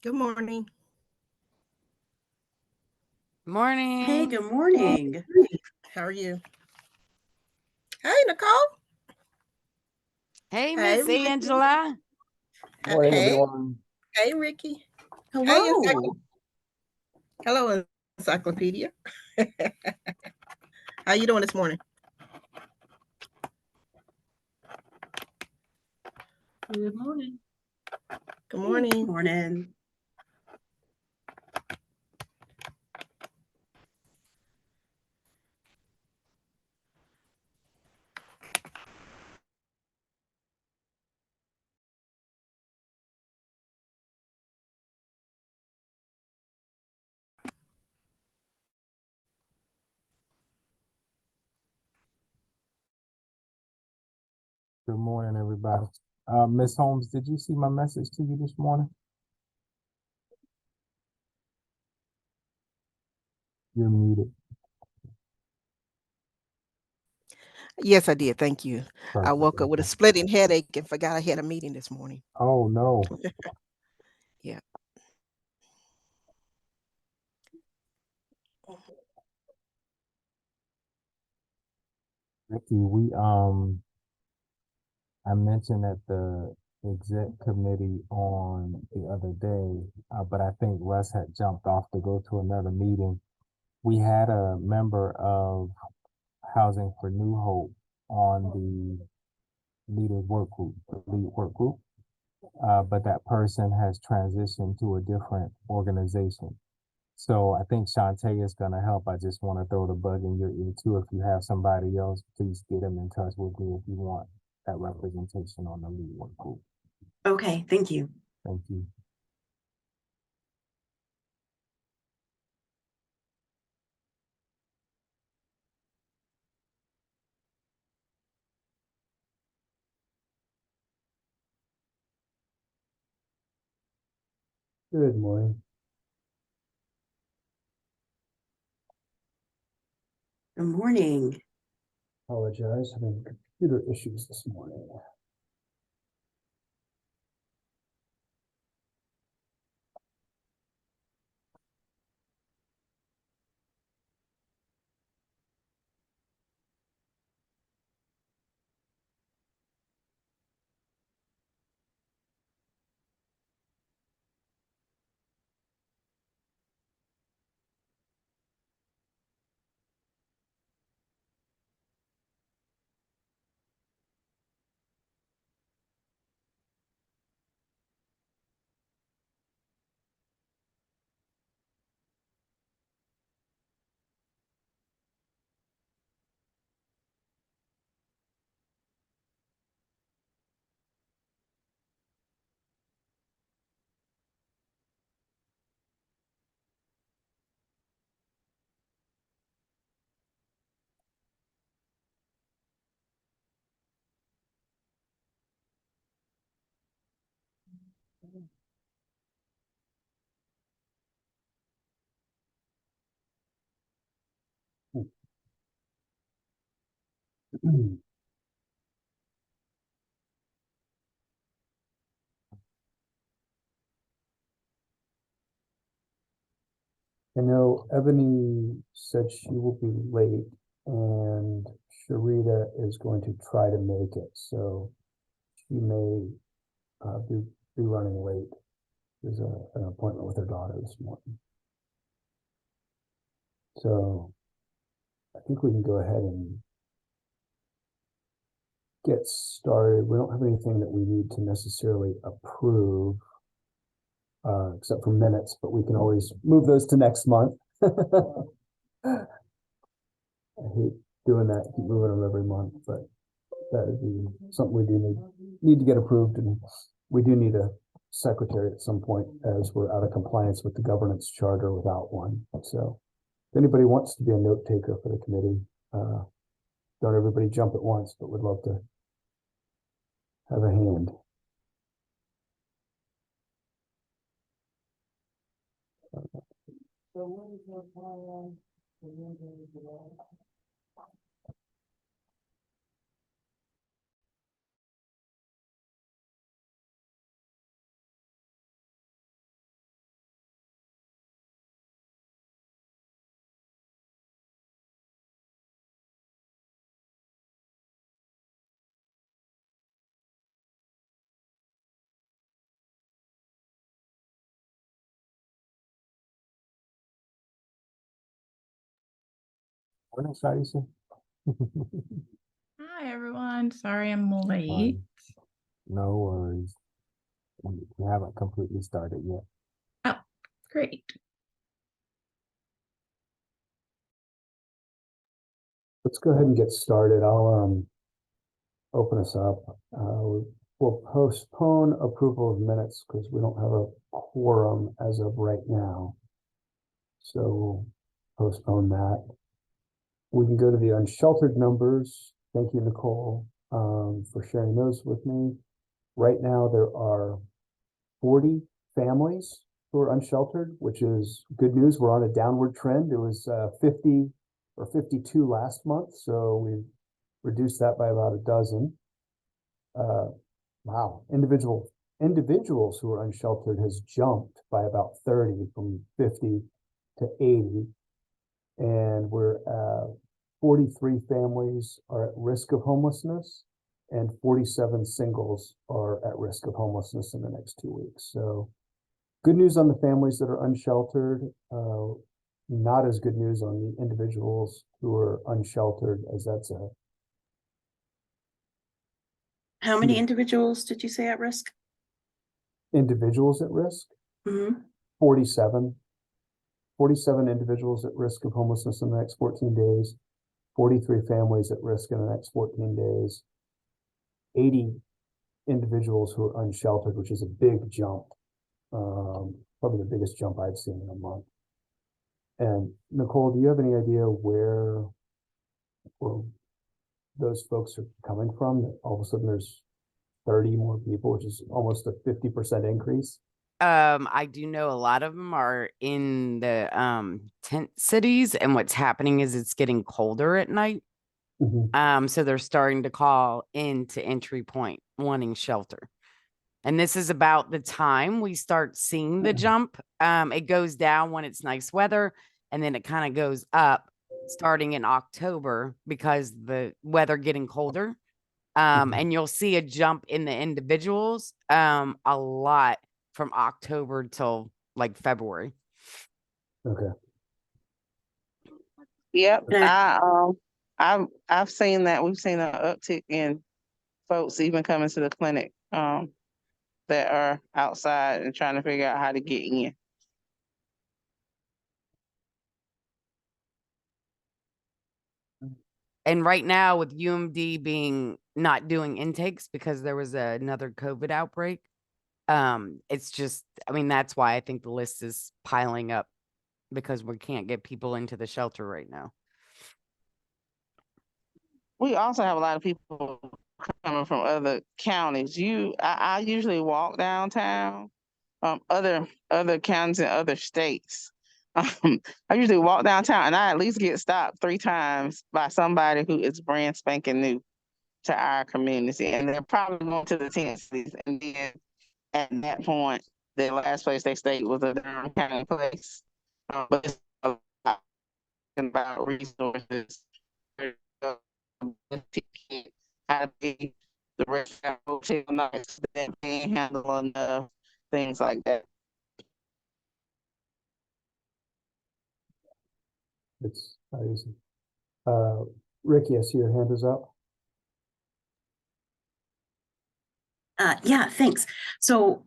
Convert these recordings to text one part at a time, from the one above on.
Good morning. Hey, Morning. good morning. How are you? Hey, Nicole. Hey, Hey, Miss Ricky. Angela. Morning, Hey, everyone. hey, Ricky. Hey, Hello. Hello, Encyclopedia. How you doing this morning? Good morning. Good morning. Morning. Good morning, everybody. Miss Holmes, did you see my message to you this morning? You're muted. Yes, I did. Thank you. I Perfect. woke up with a Okay. splitting headache and forgot I had a meeting this morning. Oh no. Yeah. Ricky, I mentioned at the exec committee on the other day, but I think Russ had jumped off to go to another meeting. We had a member of Housing for New Hope on the lead work group. But that person has transitioned to a different organization. So I think Shantae is going to help. I just want to throw the bug in your ear too. If you have somebody else, please get them in touch with me if you want that representation on the lead work group. Okay, thank you. Thank you. Good morning. Good morning. Apologize, having computer issues this morning. I know Ebony said she will be late and Sharita is going to try to make it. So she may be running late. There's an appointment with her daughter this morning. So I think we can go ahead and get started. We don't have anything that we need to necessarily approve, except for minutes, but we can always move those to next month. I hate doing that, keep moving them every month, but that would be something we do need to get approved, and we do need a secretary at some point as we're out of compliance with the governance charter without one. So if anybody wants to be a note taker for the committee, don't everybody jump at once, but would love to have a hand. So what is your plan for your Morning, Saisa. Hi, everyone. Sorry I'm late. No worries. We haven't completely started yet. Oh, great. Let's go ahead and get started. I'll open us up. We'll postpone approval of minutes because we don't have a quorum as of right now. So we'll postpone that. We can go to the unsheltered numbers. Thank you, Nicole, for sharing those with me. Right now, there are 40 families who are unsheltered, which is good news. We're on a downward trend. It was 50 or 52 last month, so we've reduced that by about a dozen. Wow, individuals who are unsheltered has jumped by about 30 from 50 to 80. And we're 43 families are at risk of homelessness and 47 singles are at risk of homelessness in the next 2 weeks. So good news on the families that are unsheltered, not as good news on the individuals who are unsheltered, as that's a How many individuals did you say at risk? individuals at risk, Mm-hmm. 47. 47 individuals at risk of homelessness in the next 14 days, 43 families at risk in the next 14 days, 80 individuals who are unsheltered, which is a big jump, probably the biggest jump I've seen in a month. And Nicole, do you have any idea where those folks are coming from? That all of a sudden there's 30 more people, which is almost a 50% increase. I do know a lot of them are in the tent cities, and what's happening is it's getting colder at night. So they're starting to call into Entry Point wanting shelter. And this is about the time we start seeing the jump. It goes down when it's nice weather, and then it kind of goes up starting in October because the weather getting colder. And you'll see a jump in the individuals a lot from October till like February. Okay. Yep, Yeah. I've seen that. We've seen an uptick in folks even coming to the clinic that are outside and trying to figure out how to get in. And right now with UMD being not doing intakes because there was another COVID outbreak, it's just, I mean, that's why I think the list is piling up because we can't get people into the shelter right now. We also have a lot of people coming from other counties. I usually walk downtown, other counties and other states. I usually walk downtown and I at least get stopped 3 times by somebody who is brand spanking new to our community, and they're probably going to the tent cities. And then at that point, the last place they stayed was a Durham County place. But it's a lot about resources, ticket, how to be the rest of the hotel nights that can't handle enough, things like that. It's not easy. Ricky, I see your hand is up. Yeah, thanks. So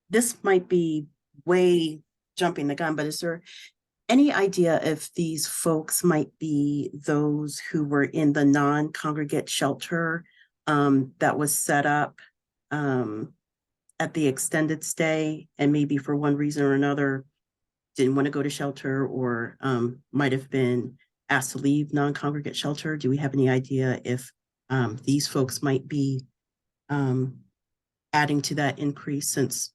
this might be way jumping the gun, but is there any idea if these folks might be those who were in the non-congregate shelter that was set up at the extended stay, and maybe for one reason or another didn't want to go to shelter, or might have been asked to leave non-congregate shelter? Do we have any idea if these folks might be adding to that increase, since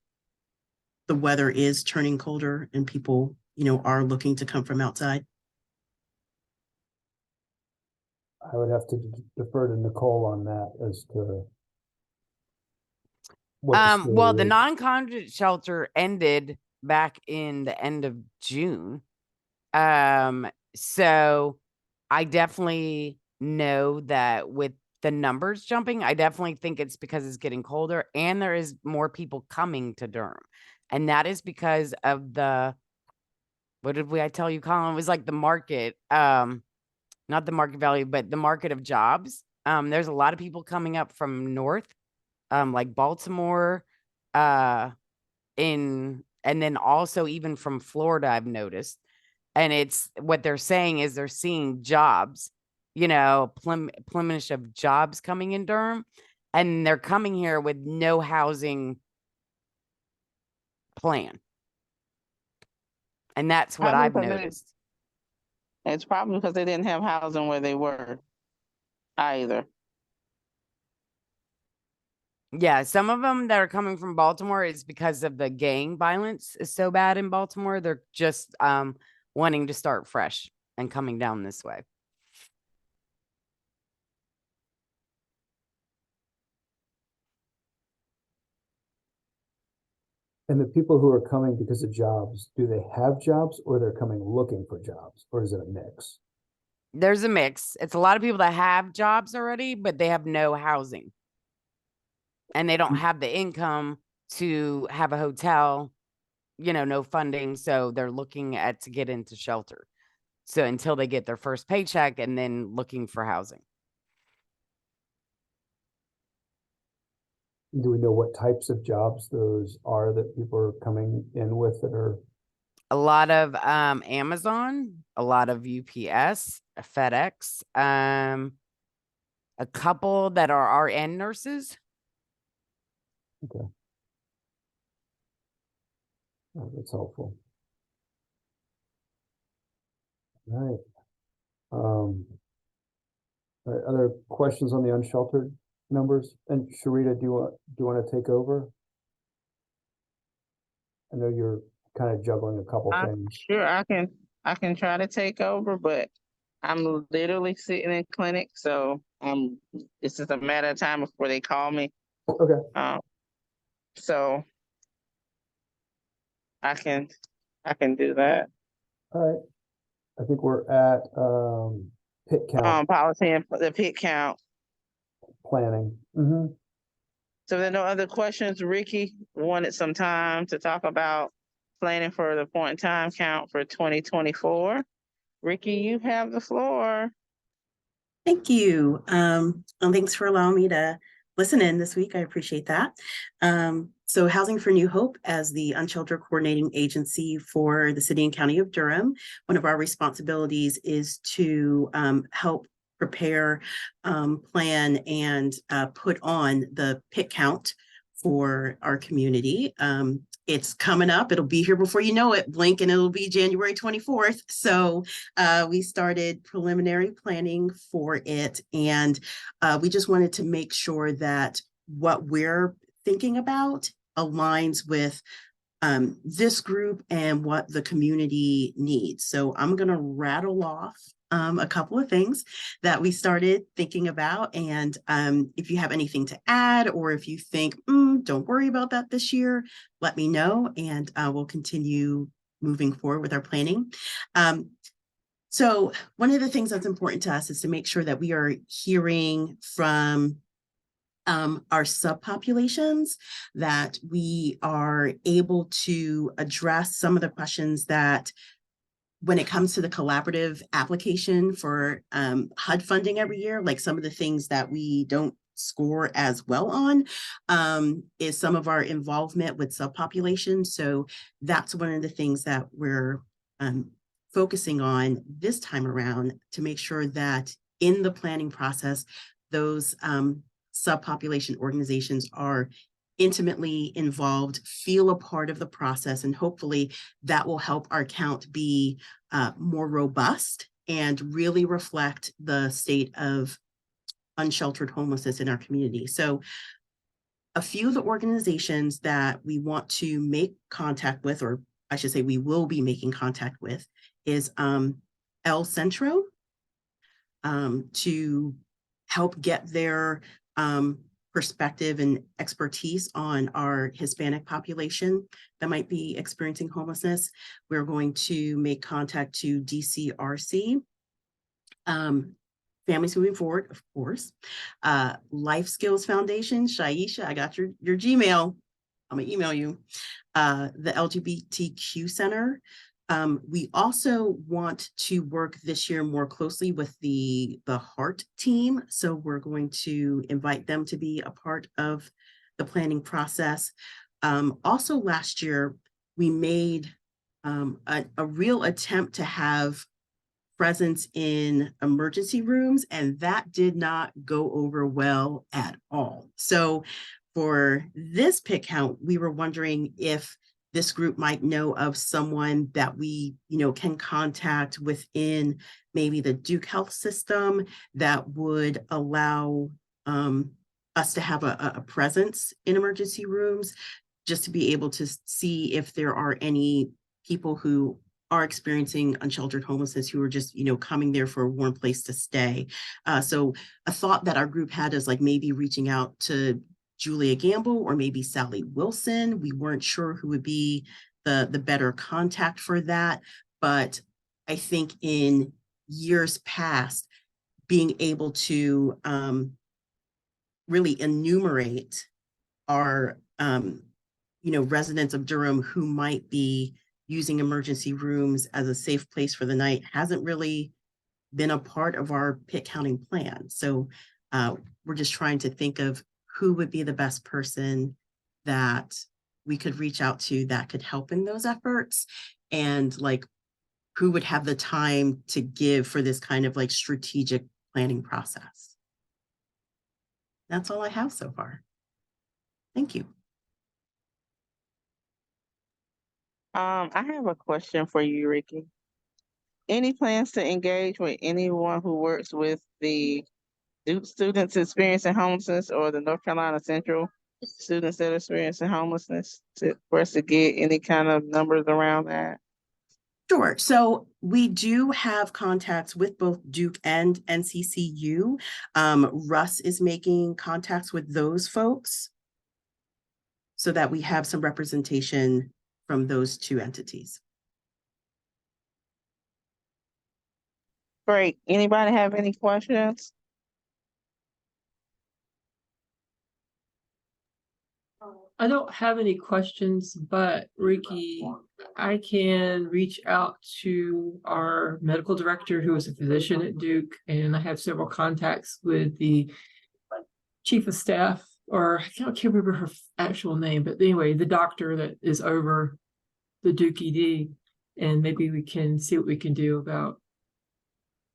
the weather is turning colder and people, are looking to come from outside? I would have to defer to Nicole on that as to what Well, the is. non-congregate shelter ended back in the end of June. So I definitely know that with the numbers jumping, I definitely think it's because it's getting colder and there is more people coming to Durham. And that is because of I tell you, Colin? It was like the market. not the market value, but the market of jobs. There's a lot of people coming up from north, like Baltimore, and then also even from Florida, I've noticed. And it's what they're saying is they're seeing jobs, plenish of jobs coming in Durham, and they're coming here with no housing plan. And that's what Probably I've because noticed. It's probably because they didn't have housing where they were either. Yeah, some of them that are coming from Baltimore is because of the gang violence is so bad in Baltimore. They're just wanting to start fresh and coming down this way. And the people who are coming because of jobs, do they have jobs or they're coming looking for jobs, or is it a mix? There's a mix. It's a lot of people that have jobs already, but they have no housing. And they don't have the income to have a hotel, no funding. So they're looking at to get into shelter. So until they get their first paycheck and then looking for housing. Do we know what types of jobs those are that people are coming in with that are? A lot of Amazon, a lot of UPS, FedEx, a couple that are RN nurses. Okay. Oh, that's helpful. All right. All right. Other questions on the unsheltered numbers? And Sharita, do you want to take over? I know you're kind of juggling a couple things. Sure, I can try to take over, but I'm literally sitting in clinic, so it's just a matter of time before they call me. Okay. So I can do that. All right. I think we're at pit count Policy and the pit count. planning. So there are no other questions. Ricky wanted some time to talk about planning for the point in time count for 2024. Ricky, you have the floor. Thank you. And thanks for allowing me to listen in this week. I appreciate that. So Housing for New Hope, as the unsheltered coordinating agency for the city and county of Durham, one of our responsibilities is to help prepare, plan, and put on the pit count for our community. It's coming up. It'll be here before you know it. Blink and it'll be January 24th. So we started preliminary planning for it. And we just wanted to make sure that what we're thinking about aligns with this group and what the community needs. So I'm going to rattle off a couple of things that we started thinking about. And if you have anything to add, or if you think, don't worry about that this year, let me know, and we'll continue moving forward with our planning. So one of the things that's important to us is to make sure that we are hearing from our subpopulations, that we are able to address some of the questions that when it comes to the collaborative application for HUD funding every year, like some of the things that we don't score as well on is some of our involvement with subpopulations. So that's one of the things that we're focusing on this time around, to make sure that in the planning process, those subpopulation organizations are intimately involved, feel a part of the process, and hopefully that will help our count be more robust and really reflect the state of unsheltered homelessness in our community. So a few of the organizations that we want to make contact with, or I should say we will be making contact with, is El Centro, to help get their perspective and expertise on our Hispanic population that might be experiencing homelessness. We're going to make contact to DCRC, Families Moving Forward, of course, Life Skills Foundation. Shaisha, I got your Gmail. I'm gonna email you. The LGBTQ Center, We also want to work this year more closely with the HEART team. So we're going to invite them to be a part of the planning process. Also last year, we made a real attempt to have presence in emergency rooms, and that did not go over well at all. So for this pick count, we were wondering if this group might know of someone that we, can contact within maybe the Duke Health System that would allow us to have a presence in emergency rooms, just to be able to see if there are any people who are experiencing unsheltered homelessness who are just, coming there for a warm place to stay. So a thought that our group had is like maybe reaching out to Julia Gamble or maybe Sally Wilson. We weren't sure who would be the better contact for that. But I think in years past, being able to really enumerate our, residents of Durham who might be using emergency rooms as a safe place for the night hasn't really been a part of our pit counting plan. So we're just trying to think of who would be the best person that we could reach out to that could help in those efforts, and like who would have the time to give for this kind of like strategic planning process. That's all I have so far. Thank you. I have a question for you, Ricky. Any plans to engage with anyone who works with the Duke students experiencing homelessness or the North Carolina Central students that are experiencing homelessness for us to get any kind of numbers around that? Sure. So we do have contacts with both Duke and NCCU. Russ is making contacts with those folks so that we have some representation from those two entities. Great. Anybody have any questions? I don't have any questions, but Ricky, I can reach out to our medical director, who is a physician at Duke, and I have several contacts with the chief of staff, or I can't remember her actual name, but anyway, the doctor that is over the Duke ED, and maybe we can see what we can do about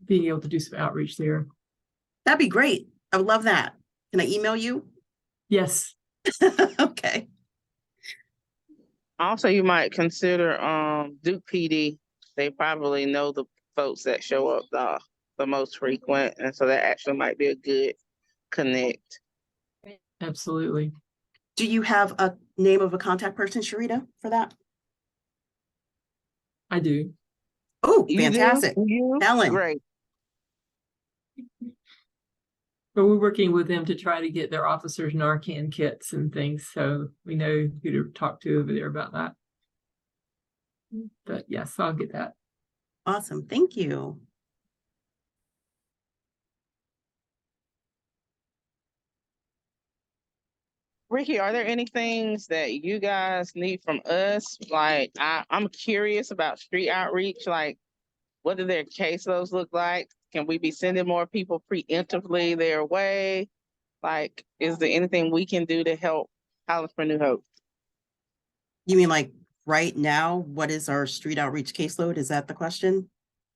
being able to do some outreach there. That'd be great. I would love that. Can I email you? Yes. Okay. Also, you might consider Duke PD. They probably know the folks that show up the most frequent, and so that actually might be a good connect. Absolutely. Do you have a name of a contact person, Sharita, for that? I do. Oh, You do? fantastic. You? Ellen. Great. But we're working with them to try to get their officers Narcan kits and things, so we know who to talk to over there about that. But yes, I'll get that. Awesome. Thank you. Ricky, are there any things that you guys need from us? Like, I'm curious about street outreach. Like, what do their caseloads look like? Can we be sending more people preemptively their way? Like, is there anything we can do to help Highlands for New Hope? You mean like right now, what is our street outreach caseload? Is that the question?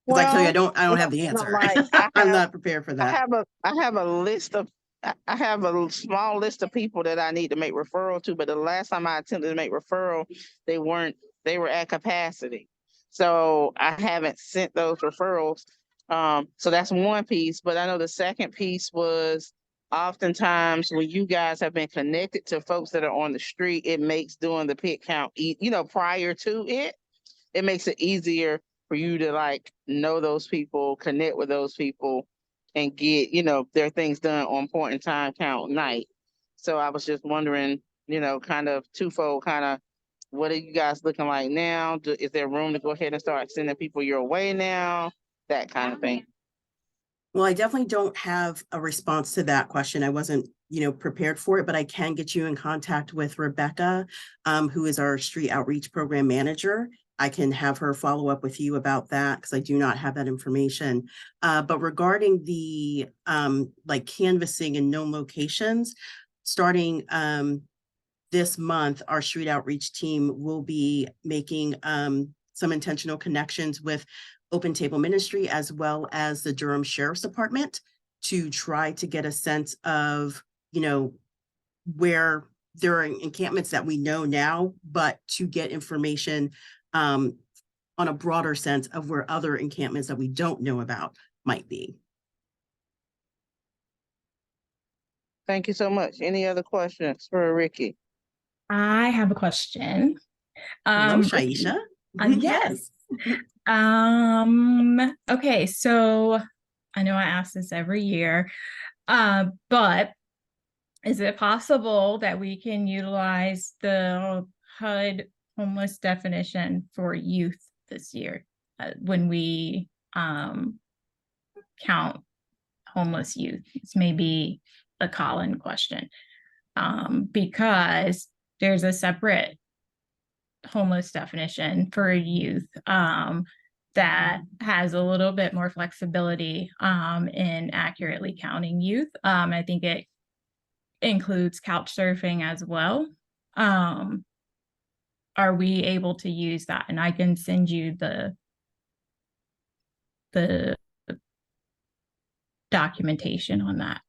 Because I tell you, I don't have the answer. Like, I'm not prepared for that. I have a small list of people that I need to make referral to, but the last time I attempted to make referral, they were at capacity. So I haven't sent those referrals. So that's one piece, but I know the second piece was oftentimes when you guys have been connected to folks that are on the street, it makes doing the pit count, prior to it makes it easier for you to like know those people, connect with those people, and get, their things done on point in time count night. So I was just wondering, kind of twofold, what are you guys looking like now? Is there room to go ahead and start sending people your way now? That kind of thing. Well, I definitely don't have a response to that question. I wasn't prepared for it, but I can get you in contact with Rebecca, who is our street outreach program manager. I can have her follow up with you about that because I do not have that information. But regarding the like canvassing in known locations, starting this month, our street outreach team will be making some intentional connections with Open Table Ministry as well as the Durham Sheriff's Department to try to get a sense of, where there are encampments that we know now, but to get information on a broader sense of where other encampments that we don't know about might be. Thank you so much. Any other questions for Ricky? I have a question. Hello, Ricky, Shaisha. yes. Okay, so I know I ask this every year, but is it possible that we can utilize the HUD homeless definition for youth this year when we count homeless youth? It's maybe a call-in question, because there's a separate homeless definition for youth that has a little bit more flexibility in accurately counting youth. I think it includes couch surfing as well. Are we able to use that? And I can send you the documentation on that.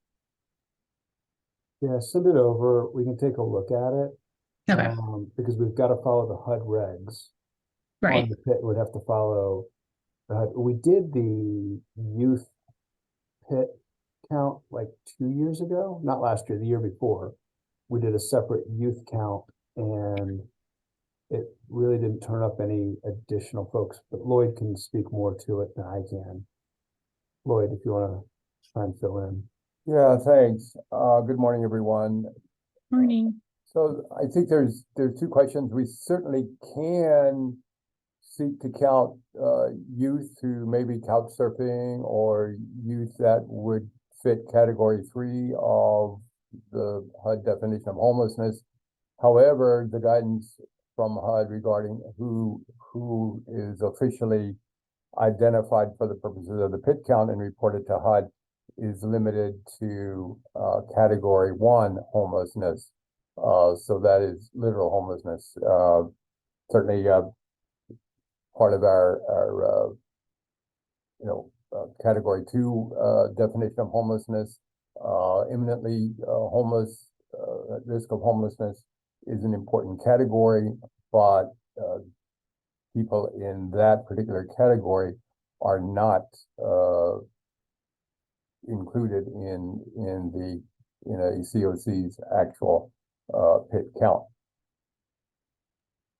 Yeah, send it over. We can take a look at it. Okay. Because we've got to follow the HUD regs. Right. On the pit, we'd have to follow the HUD. We did the youth pit count like 2 years ago, not last year, the year before. We did a separate youth count and it really didn't turn up any additional folks, but Lloyd can speak more to it than I can. Lloyd, if you want to try and fill in. Yeah, thanks. Good morning, everyone. Morning. So I think there's two questions. We certainly can seek to count youth who may be couch surfing or youth that would fit category 3 of the HUD definition of homelessness. However, the guidance from HUD regarding who is officially identified for the purposes of the pit count and reported to HUD is limited to category 1 homelessness. So that is literal homelessness. Certainly part of our category 2 definition of homelessness, imminently homeless, at risk of homelessness is an important category, but people in that particular category are not included in a COC's actual pit count.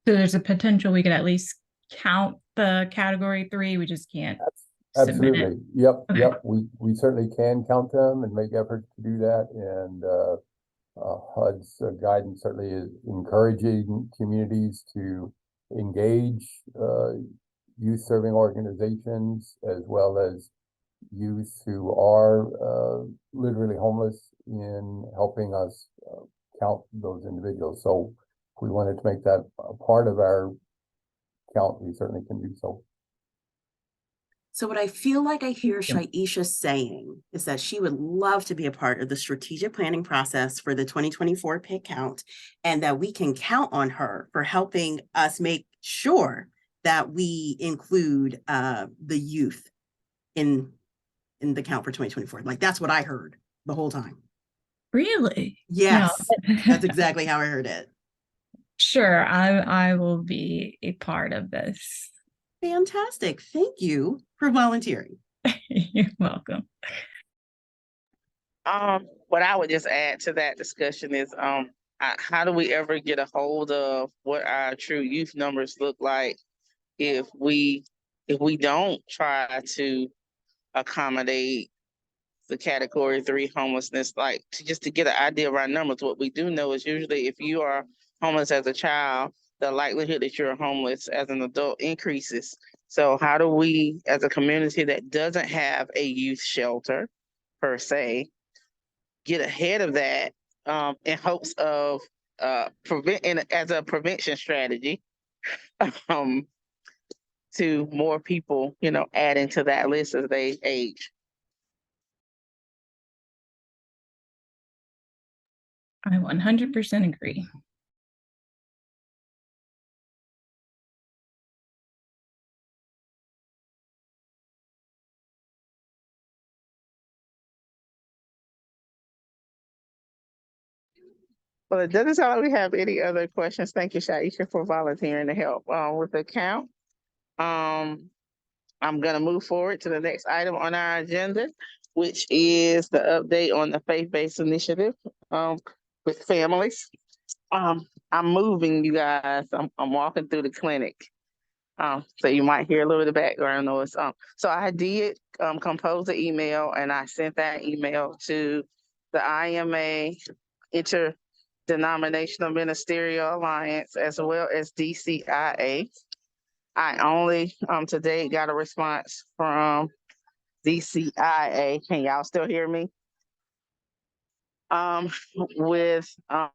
So there's a potential we could at least count the category 3. We just can't submit it. Absolutely. Yep. Okay. Yep. We certainly can count them and make efforts to do that. And HUD's guidance certainly is encouraging communities to engage youth serving organizations as well as youth who are literally homeless in helping us count those individuals. So if we wanted to make that a part of our count, we certainly can do so. So what I feel like I hear Shaisha saying is that she would love to be a part of the strategic planning process for the 2024 pit count, and that we can count on her for helping us make sure that we include the youth in the count for 2024. Like, that's what I heard the whole time. Really? Yes, No. that's exactly how I heard it. Sure, I will be a part of this. Fantastic. Thank you for volunteering. You're welcome. What I would just add to that discussion is, how do we ever get a hold of what our true youth numbers look like if we don't try to accommodate the category 3 homelessness, like to get an idea of our numbers? What we do know is usually if you are homeless as a child, the likelihood that you're homeless as an adult increases. So how do we, as a community that doesn't have a youth shelter per se, get ahead of that in hopes of as a prevention strategy to more people, adding to that list as they age. I 100% agree. Well, it doesn't sound like we have any other questions. Thank you, Shaisha, for volunteering to help with the count. I'm gonna move forward to the next item on our agenda, which is the update on the faith-based initiative with families. I'm moving, you guys. I'm walking through the clinic. So you might hear a little bit of background noise. So I did compose an email, and I sent that email to the IMA Interdenominational Ministerial Alliance as well as DCIA. I only today got a response from DCIA. Can y'all still hear me? With a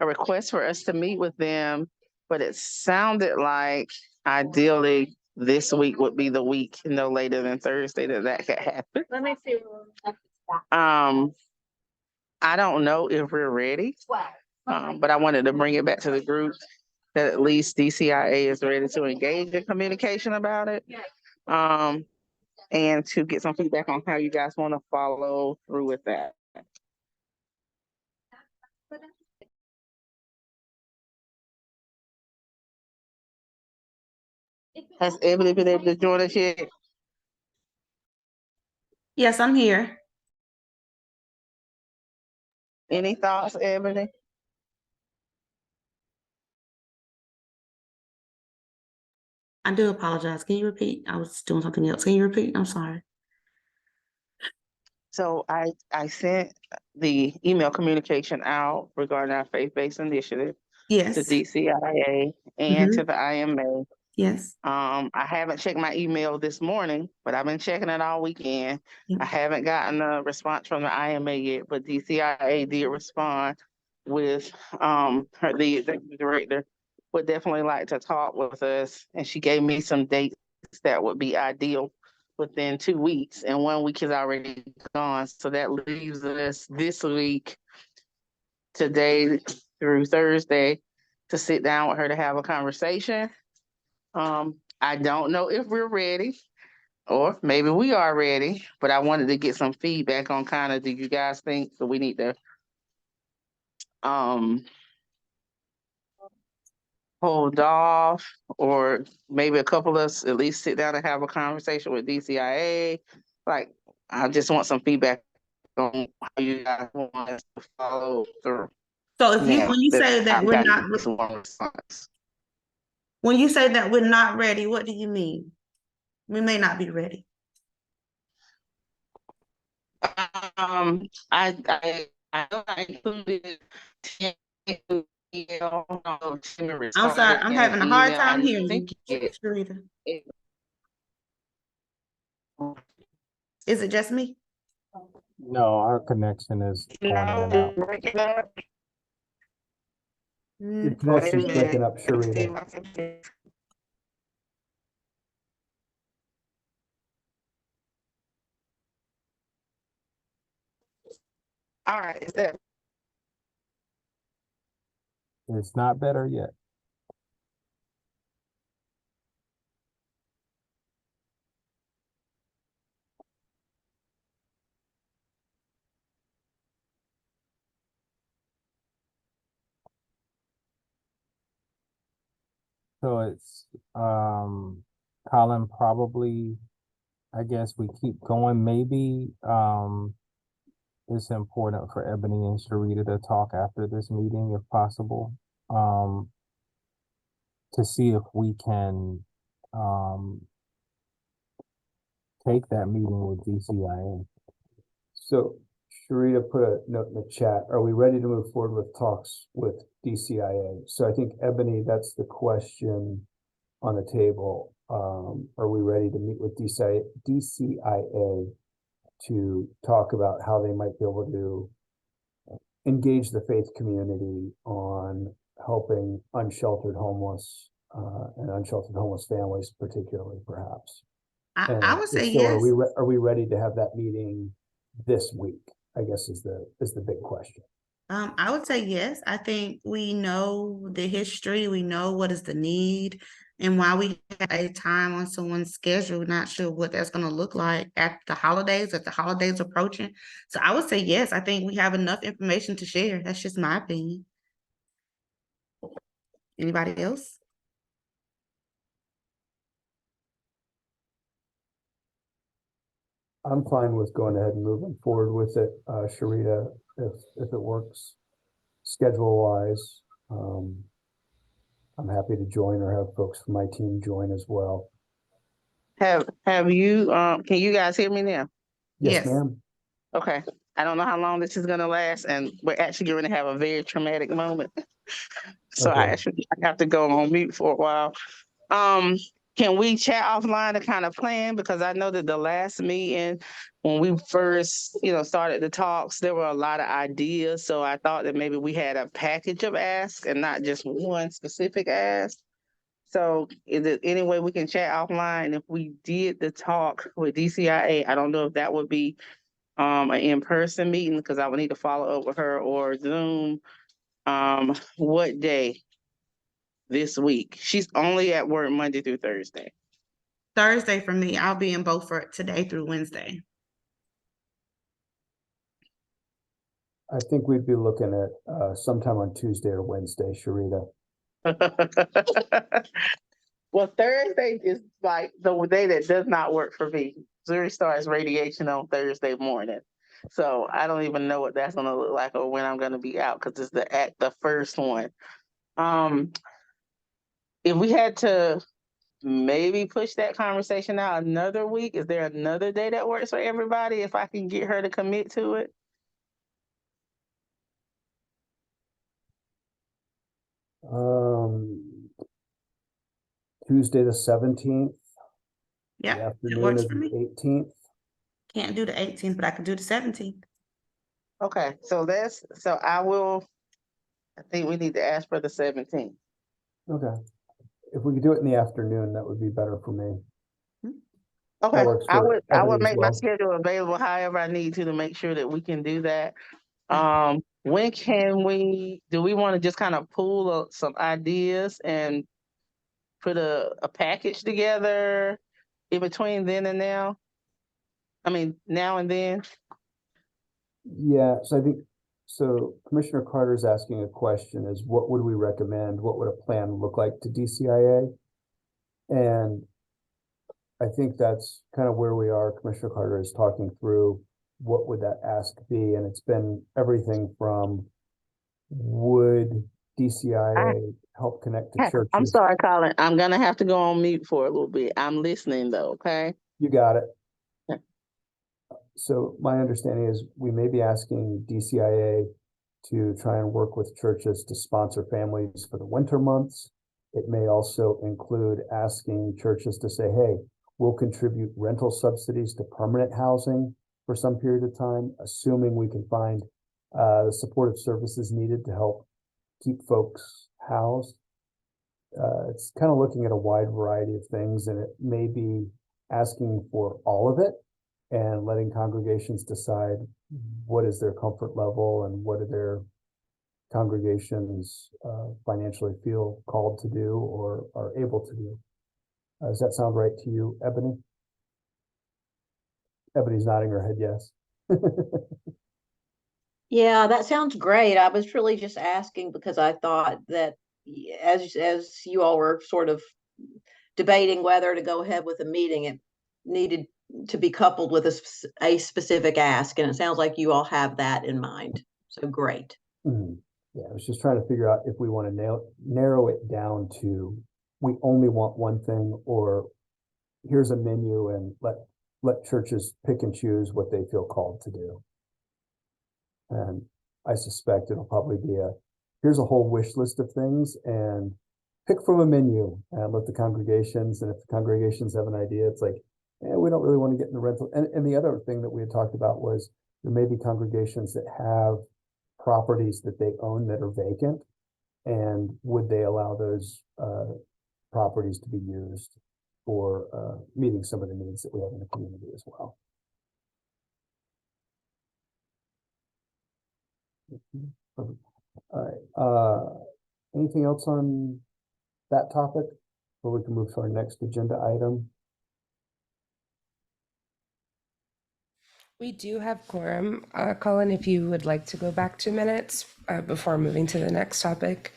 request for us to meet with them, but it sounded like ideally this week would be the week, no later than Thursday, that could happen. Let me see. I don't know if we're ready, but I wanted to bring it back to the group that at least DCIA is ready to engage in communication about it. And to get some feedback on how you guys want to follow through with that. Has Ebony been able to join us yet? Yes, I'm here. Any thoughts, Ebony? I do apologize. Can you repeat? I was doing something else. Can you repeat? I'm sorry. So I sent the email communication out regarding our faith-based initiative to Yes, DCIA and to the IMA. yes. I haven't checked my email this morning, but I've been checking it all weekend. Yep. I haven't gotten a response from the IMA yet, but DCIA did respond with the executive director would definitely like to talk with us, and she gave me some dates that would be ideal within 2 weeks, and 1 week is already gone, so that leaves us this week, today through Thursday, to sit down with her to have a conversation. I don't know if we're ready, or maybe we are ready, but I wanted to get some feedback on kind of, do you guys think that we need to hold off, or maybe a couple of us at least sit down and have a conversation with DCIA? Like, I just want some feedback on how you guys want us to follow through. So when you say that we're not, when you say that we're not ready, what do you mean? We may not be ready. I know I included. I'm sorry, I'm having a hard time hearing you, Sharita. Is it just me? No, our connection is going in and out. Your connection's breaking up, Sharita. All right, is that? It's not better yet. So it's Colin, probably, I guess we keep going. Maybe it's important for Ebony and Sharita to talk after this meeting if possible. To see if we can take that meeting with DCIA. So Sharita put a note in the chat. Are we ready to move forward with talks with DCIA? So I think, Ebony, that's the question on the table. Are we ready to meet with DCIA to talk about how they might be able to engage the faith community on helping unsheltered homeless and unsheltered homeless families, particularly, perhaps. I would if say so, yes. Are we ready to have that meeting this week? I guess is the big question. I would say yes. I think we know the history, we know what is the need, and while we have a time on someone's schedule, we're not sure what that's going to look like at the holidays, approaching. So I would say yes. I think we have enough information to share. That's just my opinion. Anybody else? I'm fine with going ahead and moving forward with it, Sharita, if it works schedule wise. I'm happy to join or have folks from my team join as well. Have you, can you guys hear me now? Yes, Yes. ma'am. Okay, I don't know how long this is gonna last, and we're actually going to have a very traumatic moment. So I Okay. have to go on mute for a while. Can we chat offline to kind of plan? Because I know that the last meeting, when we first, started the talks, there were a lot of ideas. So I thought that maybe we had a package of asks and not just one specific ask. So is there any way we can chat offline? If we did the talk with DCIA, I don't know if that would be an in-person meeting, because I would need to follow up with her, or Zoom. What day this week? She's only at work Monday through Thursday. Thursday for me. I'll be in Beaufort today through Wednesday. I think we'd be looking at sometime on Tuesday or Wednesday, Sharita. Well, Thursday is like the day that does not work for me. Zuri starts radiation on Thursday morning. So I don't even know what that's gonna look like or when I'm gonna be out, because it's the first one. If we had to maybe push that conversation out another week, is there another day that works for everybody if I can get her to commit to it? Tuesday the 17th. Yeah, The it afternoon works of for the me. 18th. Can't do the 18th, but I can do the 17th. Okay, so I think we need to ask for the 17th. Okay. If we could do it in the afternoon, that would be better for me. Okay, That works I for would everybody as make my well. schedule available however I need to make sure that we can do that. When do we want to just kind of pull some ideas and put a package together in between then and now? I mean, now and then? Yeah, so Commissioner Carter's asking a question is, what would we recommend? What would a plan look like to DCIA? And I think that's kind of where we are. Commissioner Carter is talking through what would that ask be? And it's been everything from, would DCIA help connect to churches? I'm sorry, Colin. I'm going to have to go on mute for a little bit. I'm listening though, okay? You got it. Yeah. So my understanding is we may be asking DCIA to try and work with churches to sponsor families for the winter months. It may also include asking churches to say, hey, we'll contribute rental subsidies to permanent housing for some period of time, assuming we can find the supportive services needed to help keep folks housed. It's kind of looking at a wide variety of things, and it may be asking for all of it and letting congregations decide what is their comfort level and what do their congregations financially feel called to do or are able to do. Does that sound right to you, Ebony? Ebony's nodding her head yes. Yeah, that sounds great. I was really just asking because I thought that as you all were sort of debating whether to go ahead with a meeting, it needed to be coupled with a specific ask, and it sounds like you all have that in mind. So great. Mm-hmm. Yeah, I was just trying to figure out if we want to narrow it down to we only want one thing, or here's a menu and let churches pick and choose what they feel called to do. And I suspect it'll probably be here's a whole wish list of things and pick from a menu and let the congregations, and if the congregations have an idea, it's like, we don't really want to get in the rental. And the other thing that we had talked about was there may be congregations that have properties that they own that are vacant. And would they allow those properties to be used for meeting some of the needs that we have in the community as well? Perfect. All right. Anything else on that topic? Or we can move to our next agenda item. We do have quorum. Colin, if you would like to go back 2 minutes before moving to the next topic.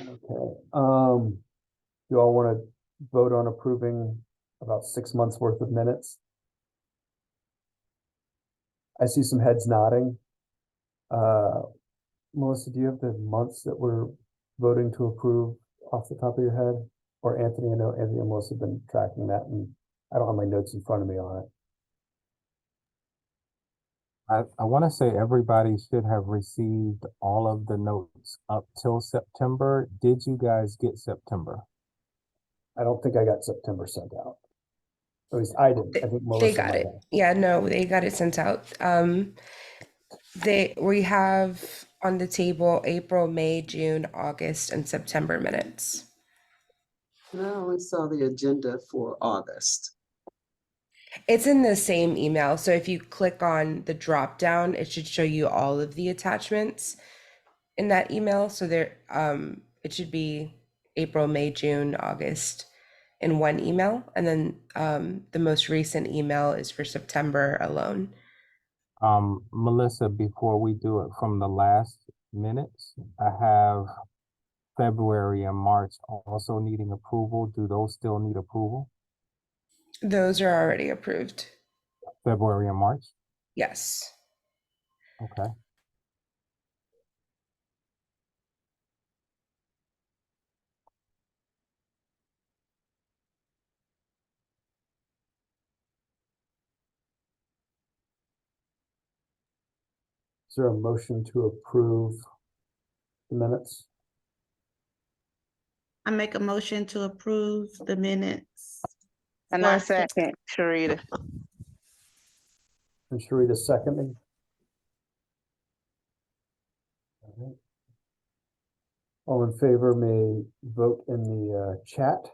Okay. You all want to vote on approving about 6 months worth of minutes? I see some heads nodding. Melissa, do you have the months that we're voting to approve off the top of your head? Or Anthony? I know Anthony and Melissa have been tracking that, and I don't have my notes in front of me on it. I want to say everybody should have received all of the notes up till September. Did you guys get September? I don't think I got September sent out. At least I didn't. I think Melissa They got might it. have. Yeah, no, they got it sent out. We have on the table April, May, June, August, and September minutes. I only saw the agenda for August. It's in the same email. So if you click on the drop down, it should show you all of the attachments in that email. So there, it should be April, May, June, August in one email. And then the most recent email is for September alone. Melissa, before we do it from the last minutes, I have February and March also needing approval. Do those still need approval? Those are already approved. February and March? Yes. Okay. Is there a motion to approve the minutes? I make a motion to approve the minutes. And I for Sep- second, Sharita. And Sharita seconding. All right. All in favor may vote in the chat,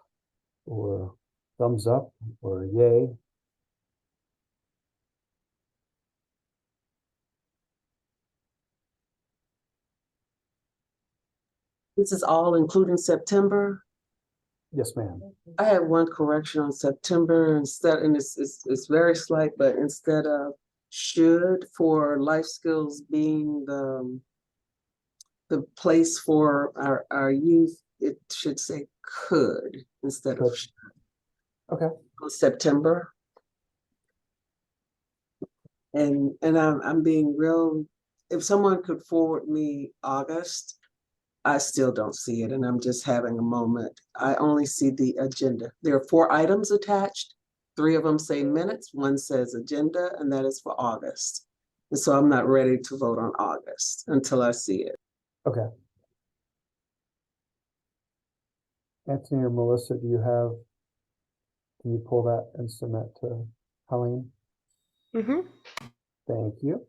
or thumbs up, or yay. This is all including September. Yes, ma'am. I have one correction on September instead, and it's very slight, but instead of should for life skills being the place for our youth, it should say could instead of should. Okay. On September. And I'm being real, if someone could forward me August, I still don't see it, and I'm just having a moment. I only see the agenda. There are 4 items attached. 3 of them say minutes, 1 says agenda, and that is for August. And so I'm not ready to vote on August until I see it. Okay. Anthony or Melissa, can you pull that and send that to Colleen? Mm-hmm. Thank you.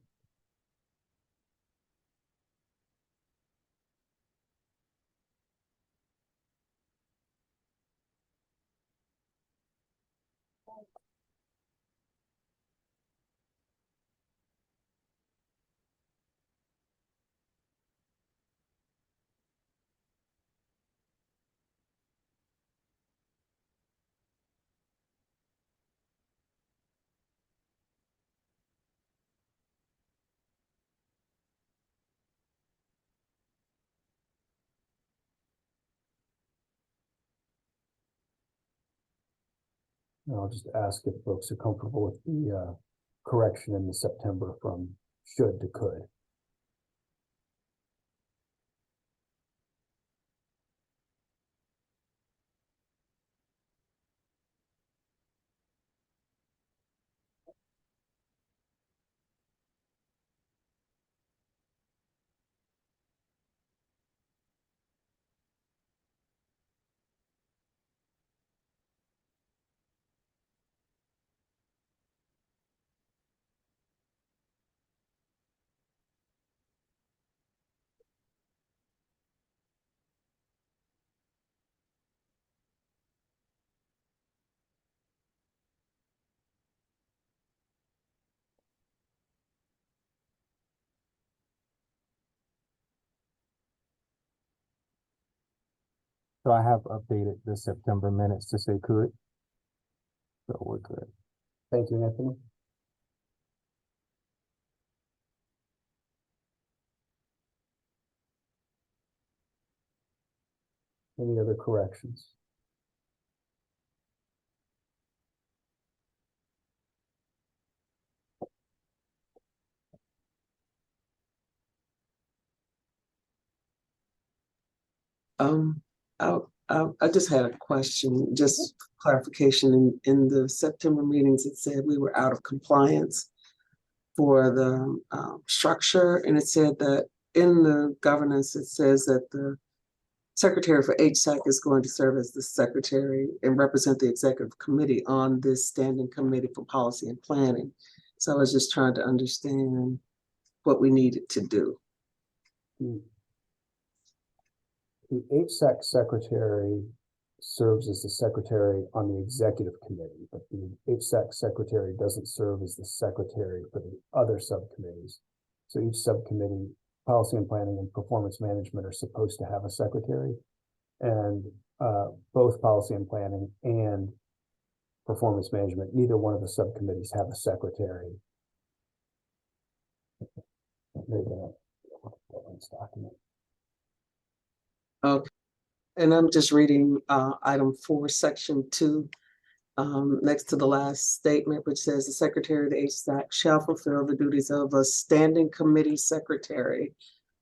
And I'll just ask if folks are comfortable with the correction in the September from should to could. So I have updated the September minutes to say could. So we're good. Thank you, Anthony. Any other corrections? Um, I just had a question, just clarification. In the September meetings, it said we were out of compliance for the structure, and it said that in the governance, it says that the secretary for HSAC is going to serve as the secretary and represent the executive committee on this standing committee for policy and planning. So I was just trying to understand what we needed to do. The HSAC secretary serves as the secretary on the executive committee, but the HSAC secretary doesn't serve as the secretary for the other subcommittees. So each subcommittee, policy and planning and performance management, are supposed to have a secretary, and both policy and planning and performance management, neither one of the subcommittees have a secretary. Maybe document. Okay, and I'm just reading item 4, section 2, next to the last statement, which says the secretary of the HSAC shall fulfill the duties of a standing committee secretary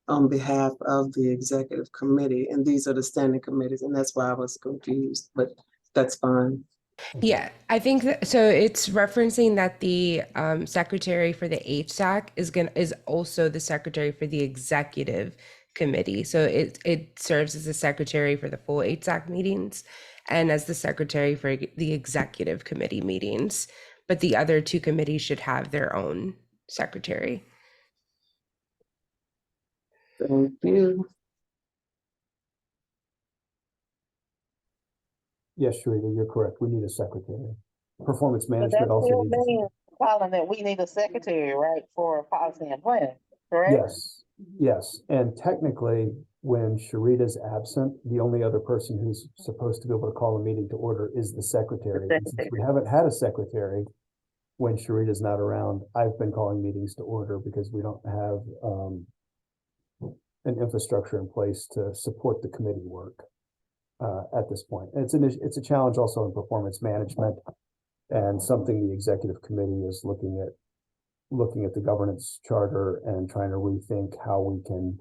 on behalf of the executive committee. And these are the standing committees, and that's why I was confused, but that's fine. Yeah, I think that, so it's referencing that the secretary for the HSAC is also the secretary for the executive committee. So it serves as the secretary for the full HSAC meetings and as the secretary for the executive committee meetings. But the other two committees should have their own secretary. Thank you. Yes, Sharita, you're correct. We need a secretary. Performance But management that also still needs. means, Colin, that we need a secretary, right, for policy and planning, correct? Yes, yes. And technically, when Sharita's absent, the only other person who's supposed to be able to call a meeting to order is the secretary. And since we haven't had a secretary when Sharita's not around, I've been calling meetings to order because we don't have an infrastructure in place to support the committee work at this point. And it's a challenge also in performance management, and something the executive committee is looking at the governance charter and trying to rethink how we can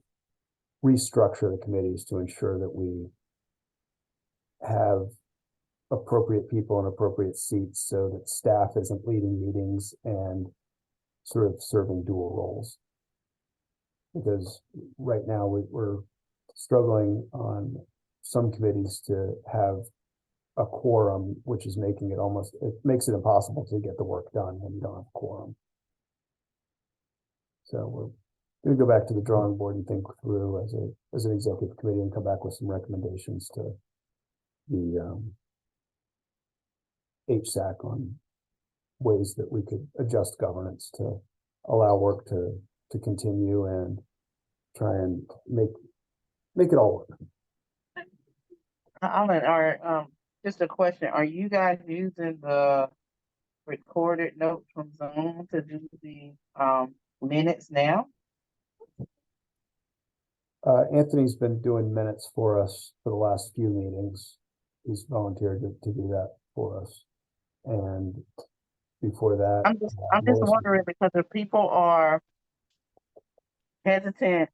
restructure the committees to ensure that we have appropriate people in appropriate seats so that staff isn't leading meetings and sort of serving dual roles. Because right now we're struggling on some committees to have a quorum, which is it makes it impossible to get the work done when you don't have a quorum. So we're going to go back to the drawing board and think through as an executive committee and come back with some recommendations to the HSAC on ways that we could adjust governance to allow work to continue and try and make it all work. Alan, just a question, are you guys using the recorded notes from Zoom to do the minutes now? Anthony's been doing minutes for us for the last few meetings. He's volunteered to do that for us. And before that, I'm just wondering, because if people are hesitant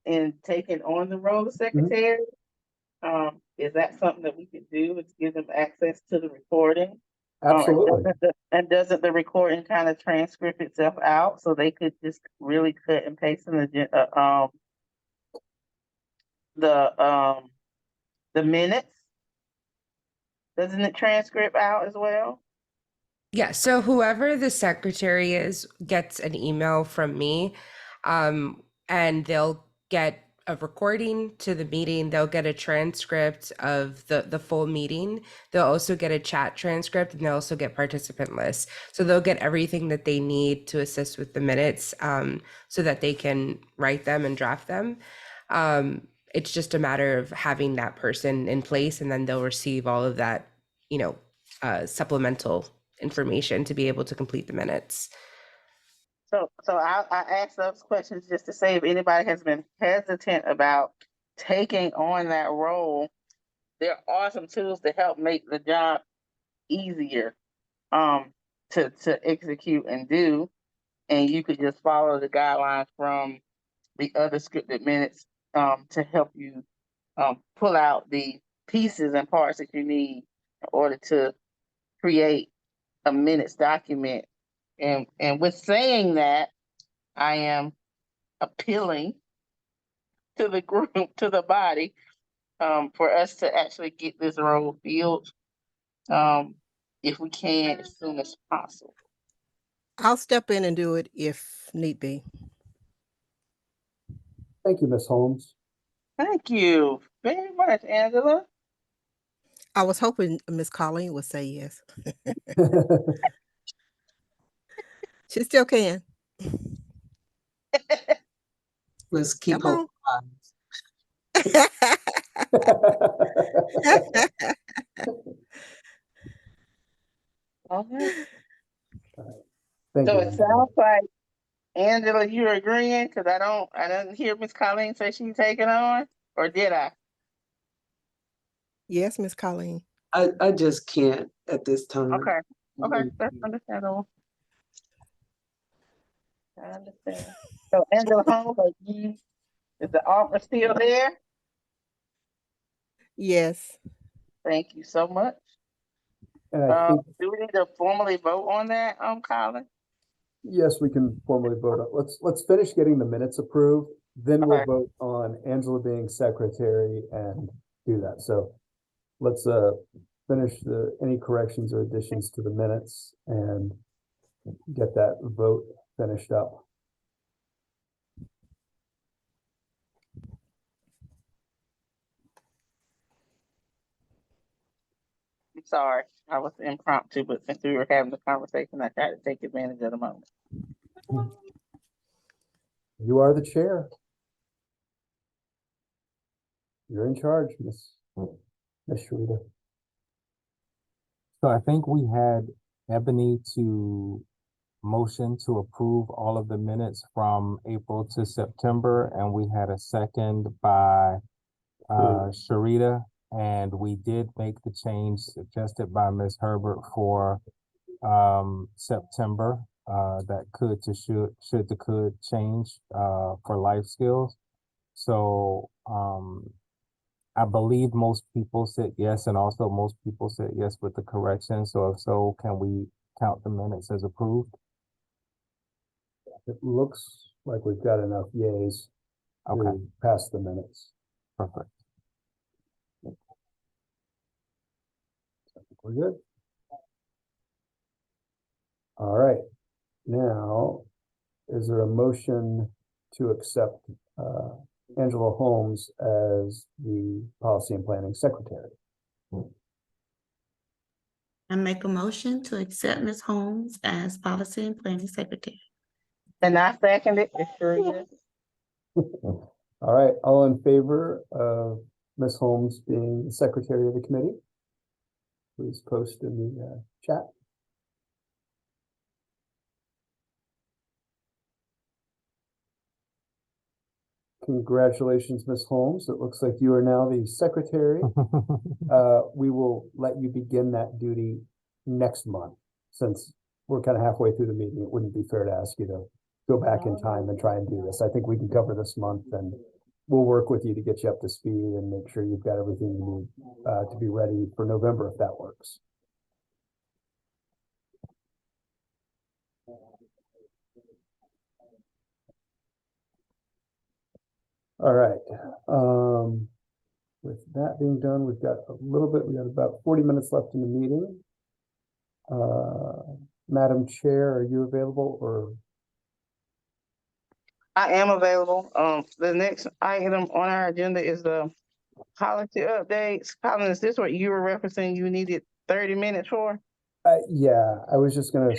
in taking on the role of secretary, is that something that we could do, is give them access to the recording? Absolutely. And doesn't the recording kind of transcript itself out, so they could just really cut and paste in the minutes? Doesn't it transcript out as well? Yeah, so whoever the secretary is gets an email from me, and they'll get a recording to the meeting. They'll get a transcript of the full meeting. They'll also get a chat transcript, and they'll also get participant lists. So they'll get everything that they need to assist with the minutes, so that they can write them and draft them. It's just a matter of having that person in place, and then they'll receive all of that, supplemental information to be able to complete the minutes. So I asked those questions just to say if anybody has been hesitant about taking on that role, there are some tools to help make the job easier to execute and do. And you could just follow the guidelines from the other scripted minutes to help you pull out the pieces and parts that you need in order to create a minutes document. And with saying that, I am appealing to the group, to the body, for us to actually get this role filled, if we can, as soon as possible. I'll step in and do it if need be. Thank you, Ms. Holmes. Thank you very much, Angela. I was hoping Miss Colleen would say yes. She still can. Let's keep Come hope. Okay. Thank So you. it sounds like, Angela, you're agreeing, because I didn't hear Miss Colleen say she's taking on, or did I? Yes, Miss Colleen. I just can't at this time. Okay, that's understandable. I understand. So Angela Holmes, is the offer still there? Yes. Thank you so much. And I think, Do we need to formally vote on that, Colin? yes, we can formally vote on, let's finish getting the minutes approved, then we'll Okay. vote on Angela being secretary and do that. So let's finish any corrections or additions to the minutes and get that vote finished up. I'm sorry, I was impromptu, but since we were having the conversation, I tried to take advantage of the moment. You are the chair. You're in charge, Miss Sharita. So I think we had Ebony to motion to approve all of the minutes from April to September, and we had a second by Sharita, and we did make the change suggested by Ms. Herbert for September, that could to should the could change for life skills. So I believe most people said yes, and also most people said yes with the correction. So if so, can we count the minutes as approved? It looks like we've got enough yays to pass the minutes. Perfect. We're good. All right. Now, is there a motion to accept Angela Holmes as the Policy and Planning Secretary? I make a motion to accept Ms. Holmes as Policy and Planning Secretary. And I second it, it's Sharita. All right, all in favor of Ms. Holmes being the Secretary of the committee? Please post in the chat. Congratulations, Ms. Holmes. It looks like you are now the secretary. We will let you begin that duty next month. Since we're kind of halfway through the meeting, it wouldn't be fair to ask you to go back in time and try and do this. I think we can cover this month, and we'll work with you to get you up to speed and make sure you've got everything you need to be ready for November, if that works. All right. With that being done, we've got about 40 minutes left in the meeting. Madam Chair, are you available, or? I am available. The next item on our agenda is the policy updates. Colin, is this what you were referencing you needed 30 minutes for? Yeah, I was just gonna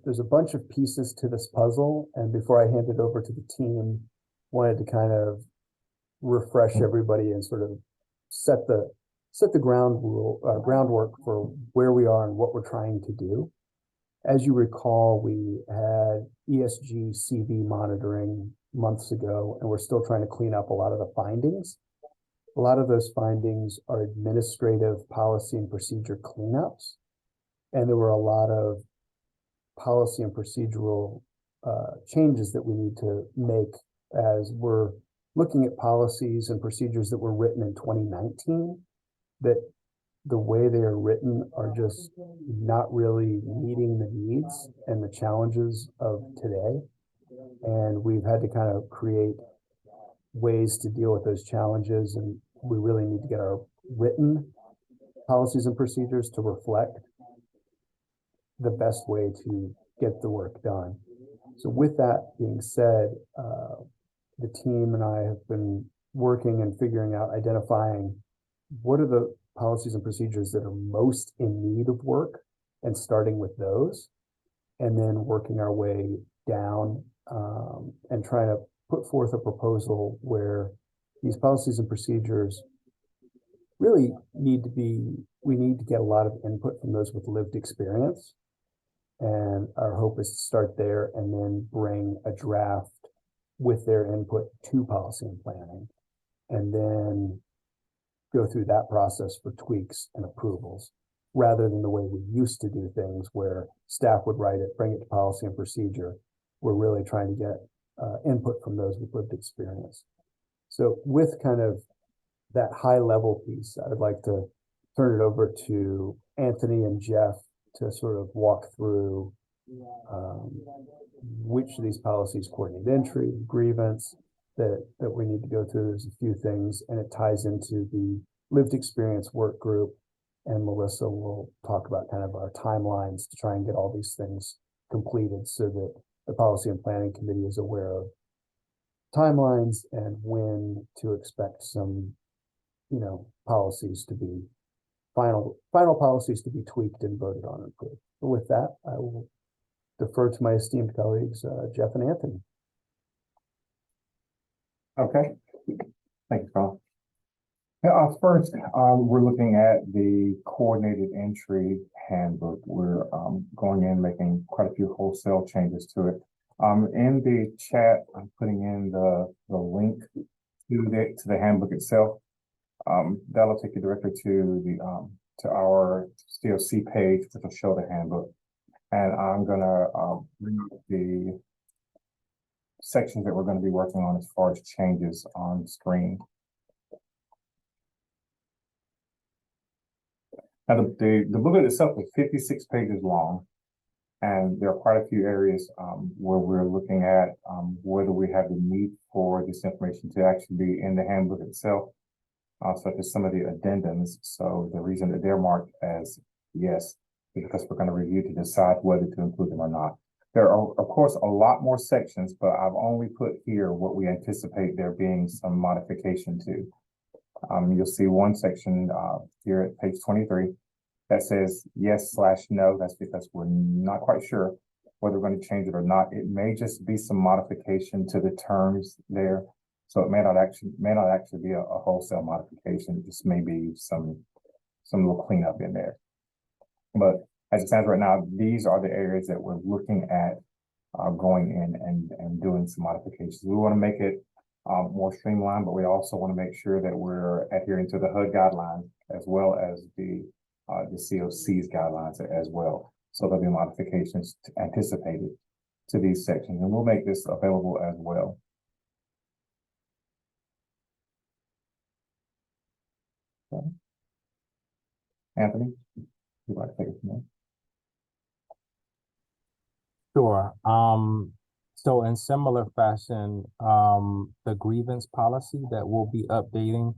there's a bunch of pieces to this puzzle, and before I hand it over to the team, wanted to kind of refresh everybody and sort of set the groundwork for where we are and what we're trying to do. As you recall, we had ESG CV monitoring months ago, and we're still trying to clean up a lot of the findings. A lot of those findings are administrative policy and procedure cleanups. And there were a lot of policy and procedural changes that we need to make as we're looking at policies and procedures that were written in 2019, that the way they are written are just not really meeting the needs and the challenges of today. And we've had to kind of create ways to deal with those challenges. And we really need to get our written policies and procedures to reflect the best way to get the work done. So with that being said, the team and I have been working and figuring out, identifying what are the policies and procedures that are most in need of work and starting with those, and then working our way down and trying to put forth a proposal where these policies and procedures really need to be, we need to get a lot of input from those with lived experience. And our hope is to start there and then bring a draft with their input to policy and planning, and then go through that process for tweaks and approvals, rather than the way we used to do things where staff would write it, bring it to policy and procedure. We're really trying to get input from those with lived experience. So with kind of that high level piece, I would like to turn it over to Anthony and Jeff to sort of walk through which of these policies, coordinated entry, grievance, that we need to go through. There's a few things, and it ties into the lived experience work group. And Melissa will talk about kind of our timelines to try and get all these things completed so that the policy and planning committee is aware of timelines and when to expect some, policies to be final policies to be tweaked and voted on and approved. But with that, I will defer to my esteemed colleagues, Jeff and Anthony. Okay, thank you, Carl. First, we're looking at the coordinated entry handbook. We're going in, making quite a few wholesale changes to it. In the chat, I'm putting in the link to the handbook itself. That'll take you directly to our COC page, which will show the handbook. And I'm gonna bring up the sections that we're going to be working on as far as changes on screen. Now, the booklet itself is 56 pages long, and there are quite a few areas where we're looking at whether we have the need for this information to actually be in the handbook itself, such as some of the addendums. So the reason that they're marked as yes is because we're going to review to decide whether to include them or not. There are, of course, a lot more sections, but I've only put here what we anticipate there being some modification to. You'll see one section here at page 23 that says yes/no. That's because we're not quite sure whether we're going to change it or not. It may just be some modification to the terms there. So it may not actually be a wholesale modification. It just may be some little cleanup in there. But as it stands right now, these are the areas that we're looking at going in and doing some modifications. We want to make it more streamlined, but we also want to make sure that we're adhering to the HUD guidelines as well as the COC's guidelines as well. So there'll be modifications anticipated to these sections, and we'll make this available as well. Okay. Anthony, you'd like to take it from there? Sure. So in similar fashion, the grievance policy that we'll be updating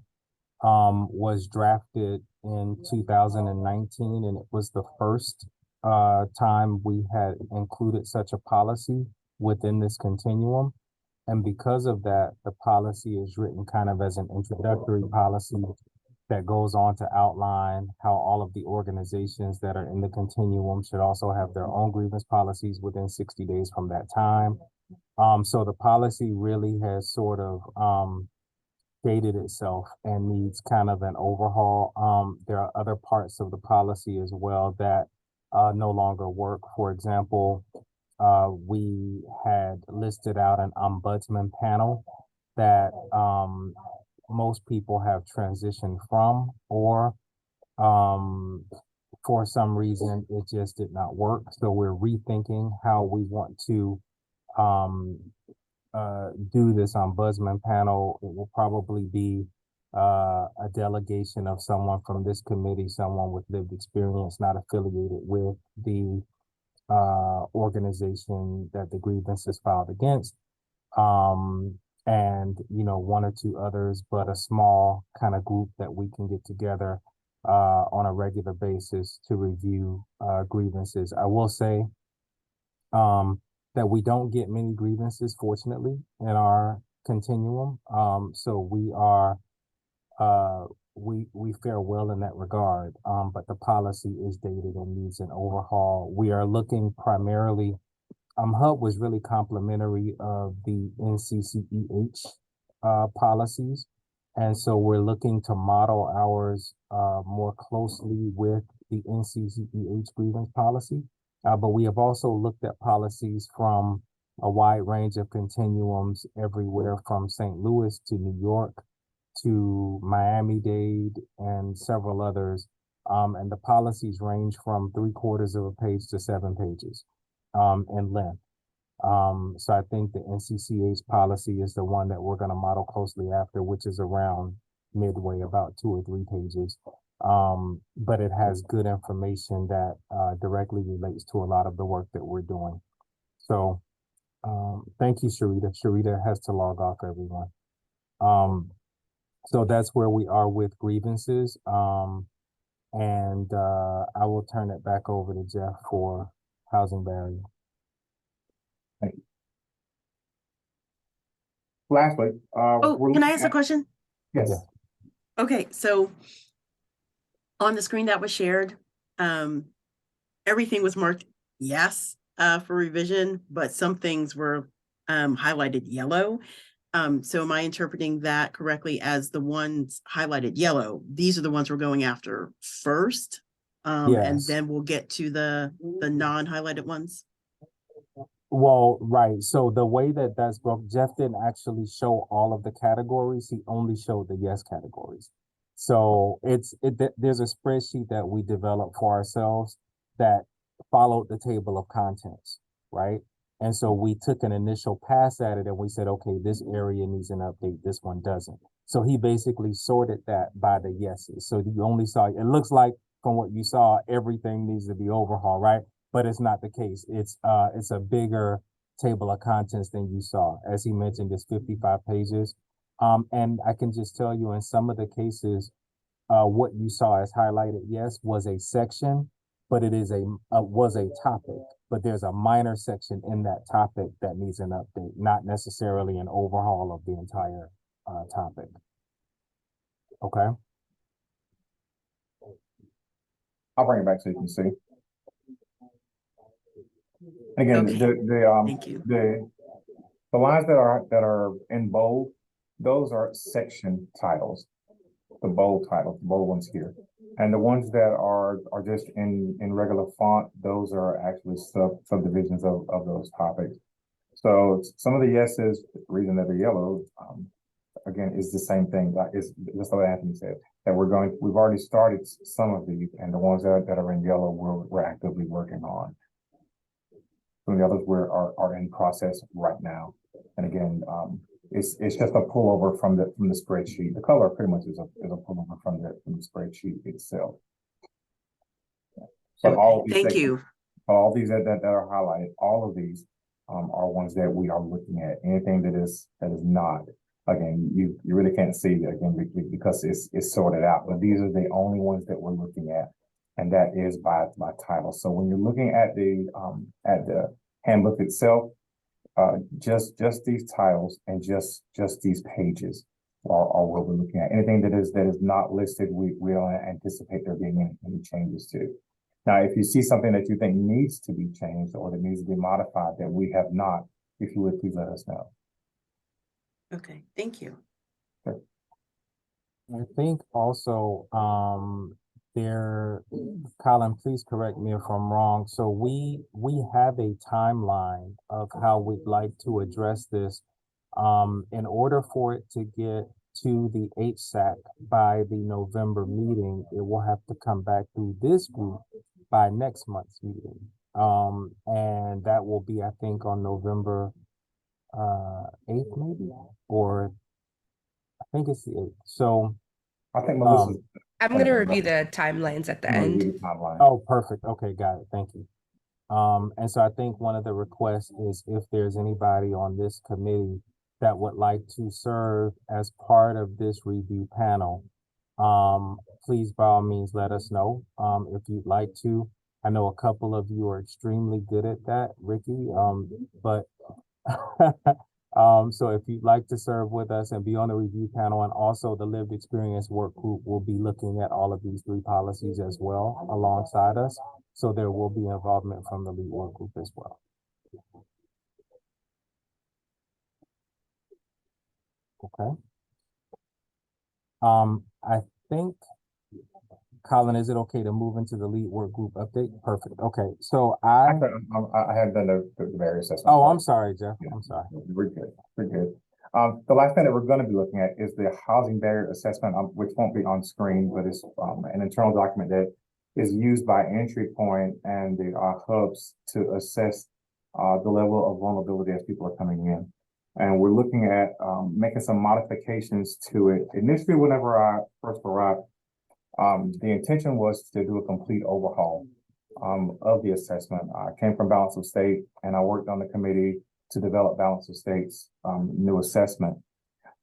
was drafted in 2019, and it was the first time we had included such a policy within this continuum. And because of that, the policy is written kind of as an introductory policy that goes on to outline how all of the organizations that are in the continuum should also have their own grievance policies within 60 days from that time. So the policy really has sort of dated itself and needs kind of an overhaul. There are other parts of the policy as well that no longer work. For example, we had listed out an ombudsman panel that most people have transitioned from, or for some reason it just did not work. So we're rethinking how we want to do this ombudsman panel. It will probably be a delegation of someone from this committee, someone with lived experience, not affiliated with the organization that the grievance is filed against. And, you know, one or two others, but a small kind of group that we can get together on a regular basis to review grievances. I will say that we don't get many grievances, fortunately, in our continuum. So we are we fare well in that regard. But the policy is dated and needs an overhaul. We are looking primarily. HUB was really complimentary of the NCCEH policies. And so we're looking to model ours more closely with the NCCEH grievance policy. But we have also looked at policies from a wide range of continuums everywhere from St. Louis to New York to Miami-Dade and several others. And the policies range from 3/4 of a page to 7 pages in length. So I think the NCCH policy is the one that we're going to model closely after, which is around midway, about 2 or 3 pages. But it has good information that directly relates to a lot of the work that we're doing. So thank you, Sharita. Sharita has to log off, everyone. So that's where we are with grievances. And I will turn it back over to Jeff for housing barrier. Thank you. Lastly, can I ask a question? Yes. Okay, so on the screen that was shared, everything was marked yes for revision, but some things were highlighted yellow. So am I interpreting that correctly as the ones highlighted yellow? These are the ones we're going after first, and Yes. then we'll get to the non-highlighted ones. Well, right. So the way that that's broke, Jeff didn't actually show all of the categories. He only showed the yes categories. So there's a spreadsheet that we developed for ourselves that followed the table of contents, right? And so we took an initial pass at it and we said, okay, this area needs an update, this one doesn't. So he basically sorted that by the yeses. So you only saw, it looks like from what you saw, everything needs to be overhauled, right? But it's not the case. It's a bigger table of contents than you saw. As he mentioned, it's 55 pages. And I can just tell you in some of the cases, what you saw as highlighted, yes, was a section, but it is was a topic. But there's a minor section in that topic that needs an update, not necessarily an overhaul of the entire topic. Okay. I'll bring it back so you can see. Again, Okay. Thank you. The lines that are in bold, those are section titles. The bold titles, the bold ones here, and the ones that are just in regular font, those are actually subdivisions of those topics. So some of the yeses, the reason that they're yellow, again, is the same thing. Is just what Anthony said, that we've already started some of these, and the ones that are in yellow, we're actively working on. Some of the others are in process right now. And again, it's just a pullover from the spreadsheet. The color pretty much is a pullover from the spreadsheet itself. So Okay, thank you. All these that are highlighted, all of these are ones that we are looking at. Anything that is not, again, you really can't see it again because it's sorted out. But these are the only ones that we're looking at, and that is by title. So when you're looking at the handbook itself, just these titles and just these pages are what we're looking at. Anything that is not listed, we don't anticipate there being any changes to. Now, if you see something that you think needs to be changed or that needs to be modified that we have not, if you would please let us know. Okay, thank you. Sure. I think also, Colin, please correct me if I'm wrong. So we have a timeline of how we'd like to address this. In order for it to get to the HSAC by the November meeting, it will have to come back through this group by next month's meeting. And that will be, I think, on November 8th, maybe, or I think it's the 8th. So I think Melissa's. I'm going to review the timelines at the end. Oh, perfect. Okay, got it. Thank you. And so I think one of the requests is if there's anybody on this committee that would like to serve as part of this review panel, please by all means let us know if you'd like to. I know a couple of you are extremely good at that, Ricky, but so if you'd like to serve with us and be on the review panel, and also the lived experience work group will be looking at all of these 3 policies as well alongside us. So there will be involvement from the lead work group as well. Okay. I think, Colin, is it okay to move into the lead work group update? Perfect. Okay. So I haven't done the various assessments. Oh, I'm sorry, Jeff. Yeah. I'm sorry. We're good. We're good. The last thing that we're going to be looking at is the housing barrier assessment, which won't be on screen, but it's an internal document that is used by Entry Point and the hubs to assess the level of vulnerability as people are coming in. And we're looking at making some modifications to it. Initially, whenever I first arrived, the intention was to do a complete overhaul of the assessment. I came from Balance of State, and I worked on the committee to develop Balance of State's new assessment.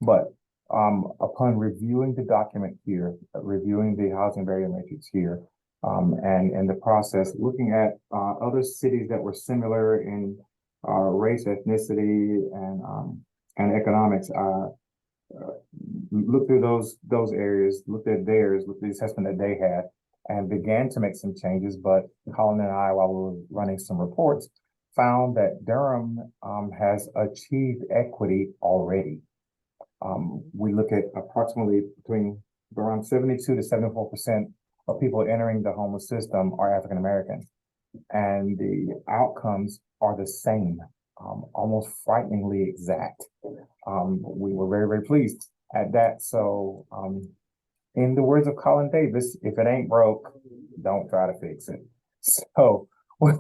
But upon reviewing the document here, reviewing the housing barrier matrix here, and in the process, looking at other cities that were similar in race, ethnicity, and economics, looked through those areas, looked at theirs, looked at the assessment that they had, and began to make some changes. But Colin and I, while we were running some reports, found that Durham has achieved equity already. We look at approximately between around 72 to 74% of people entering the homeless system are African American, and the outcomes are the same, almost frighteningly exact. We were very, very pleased at that. So in the words of Colin Davis, if it ain't broke, don't try to fix it. So what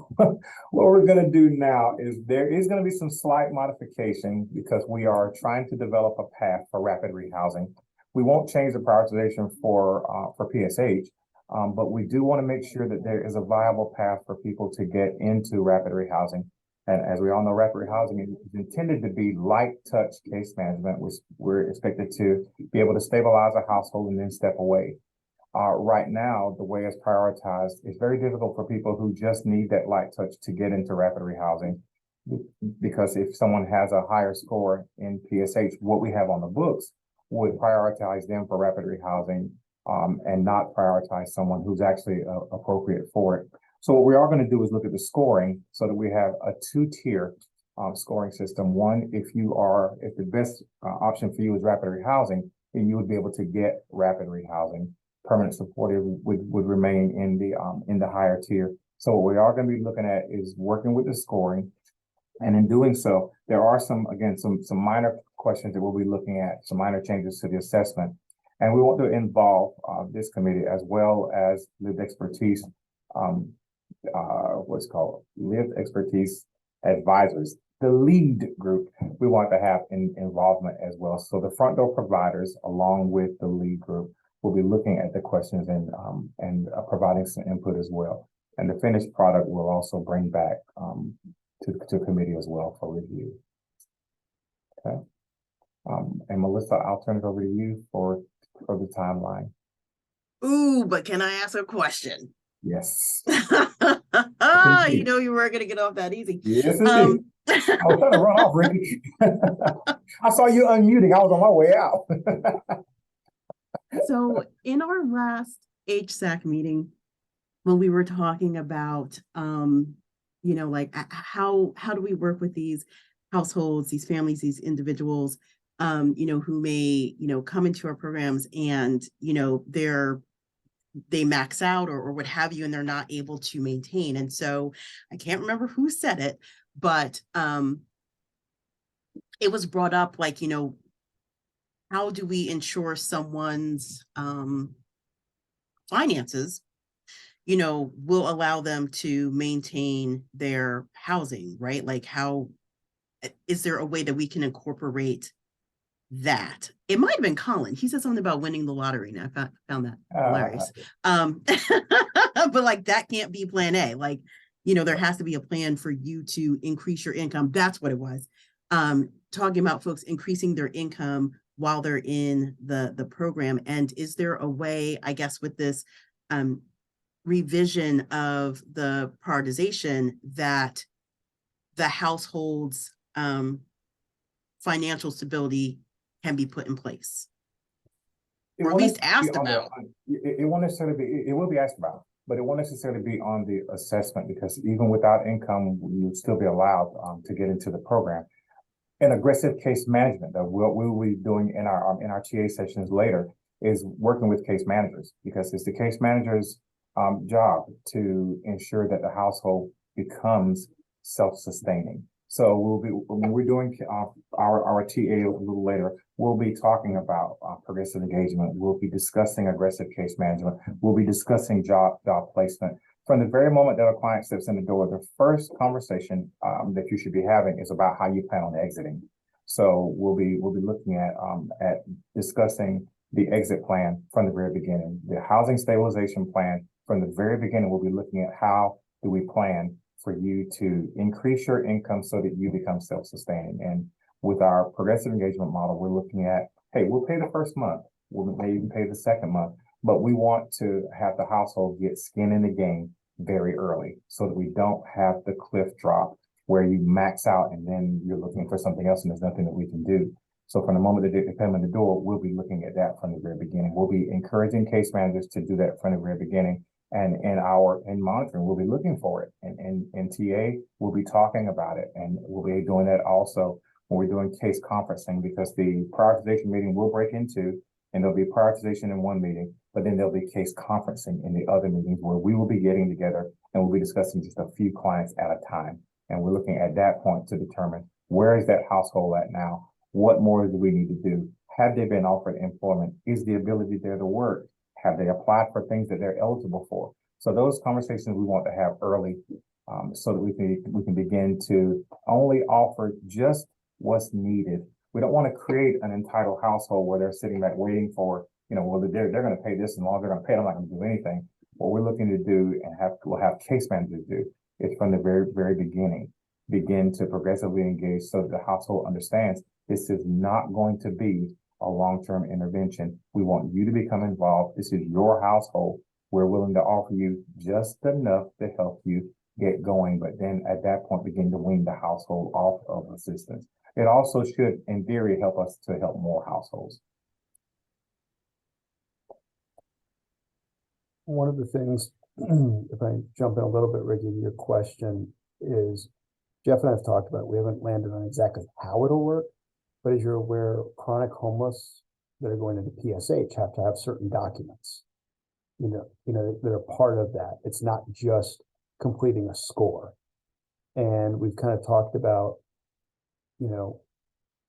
we're going to do now is there is going to be some slight modification because we are trying to develop a path for rapid rehousing. We won't change the prioritization for PSH, but we do want to make sure that there is a viable path for people to get into rapid rehousing. And as we all know, rapid rehousing is intended to be light touch case management, which we're expected to be able to stabilize a household and then step away. Right now, the way it's prioritized, it's very difficult for people who just need that light touch to get into rapid rehousing. Because if someone has a higher score in PSH, what we have on the books would prioritize them for rapid rehousing and not prioritize someone who's actually appropriate for it. So what we are going to do is look at the scoring so that we have a 2-tier scoring system. One, if the best option for you is rapid rehousing, then you would be able to get rapid rehousing. Permanent supportive would remain in the higher tier. So what we are going to be looking at is working with the scoring. And in doing so, there are some minor questions that we'll be looking at, some minor changes to the assessment. And we want to involve this committee as well as lived expertise, what's called lived expertise advisors. The lead group we want to have involvement as well. So the front door providers, along with the lead group, will be looking at the questions and providing some input as well. And the finished product will also bring back to committee as well for review. Okay. And Melissa, I'll turn it over to you for the timeline. Ooh, but can I ask a question? Yes. You know you weren't going to get off that easy. Yes, indeed. I was trying to run off, Ricky. I saw you unmuting. I was on my way out. So in our last HSAC meeting, when we were talking about, like how do we work with these households, these families, these individuals who may, come into our programs and, they max out or what have you, and they're not able to maintain. And so I can't remember who said it, but it was brought up like, how do we ensure someone's finances, will allow them to maintain their housing, right? Like how, is there a way that we can incorporate that? It might have been Colin. He said something about winning the lottery. And I found that hilarious. But like that can't be plan A. Like, there has to be a plan for you to increase your income. That's what it was. Talking about folks increasing their income while they're in the program. And is there a way, I guess, with this revision of the prioritization that the household's financial stability can be put in place? Or at least asked about. It won't necessarily be, it will be asked about, but it won't necessarily be on the assessment, because even without income, you'd still be allowed to get into the program. And aggressive case management that what we will be doing in our TA sessions later is working with case managers, because it's the case manager's job to ensure that the household becomes self-sustaining. So when we're doing our TA a little later, we'll be talking about progressive engagement. We'll be discussing aggressive case management. We'll be discussing job placement. From the very moment that a client steps in the door, the first conversation that you should be having is about how you plan on exiting. So we'll be looking at discussing the exit plan from the very beginning. The housing stabilization plan from the very beginning, we'll be looking at how do we plan for you to increase your income so that you become self-sustaining. And with our progressive engagement model, we're looking at, hey, we'll pay the first month, we'll maybe even pay the second month, but we want to have the household get skin in the game very early so that we don't have the cliff drop where you max out and then you're looking for something else and there's nothing that we can do. So from the moment that they come in the door, we'll be looking at that from the very beginning. We'll be encouraging case managers to do that from the very beginning. And in monitoring, we'll be looking for it. And in TA, we'll be talking about it. And we'll be doing that also when we're doing case conferencing, because the prioritization meeting will break into, and there'll be prioritization in one meeting, but then there'll be case conferencing in the other meetings where we will be getting together and we'll be discussing just a few clients at a time. And we're looking at that point to determine where is that household at now? What more do we need to do? Have they been offered employment? Is the ability there to work? Have they applied for things that they're eligible for? So those conversations we want to have early, so that we can begin to only offer just what's needed. We don't want to create an entitled household where they're sitting back waiting for, well, they're going to pay this, and long as they're going to pay it, I'm not going to do anything. What we're looking to do and we'll have case managers do is from the very, very beginning, begin to progressively engage so that the household understands this is not going to be a long-term intervention. We want you to become involved. This is your household. We're willing to offer you just enough to help you get going, but then at that point, begin to wean the household off of assistance. It also should, in theory, help us to help more households. One of the things, if I jump in a little bit, Ricky, to your question is, Jeff and I have talked about, we haven't landed on exactly how it'll work, but as you're aware, chronic homeless that are going into PSH have to have certain documents, that are part of that. It's not just completing a score. And we've kind of talked about,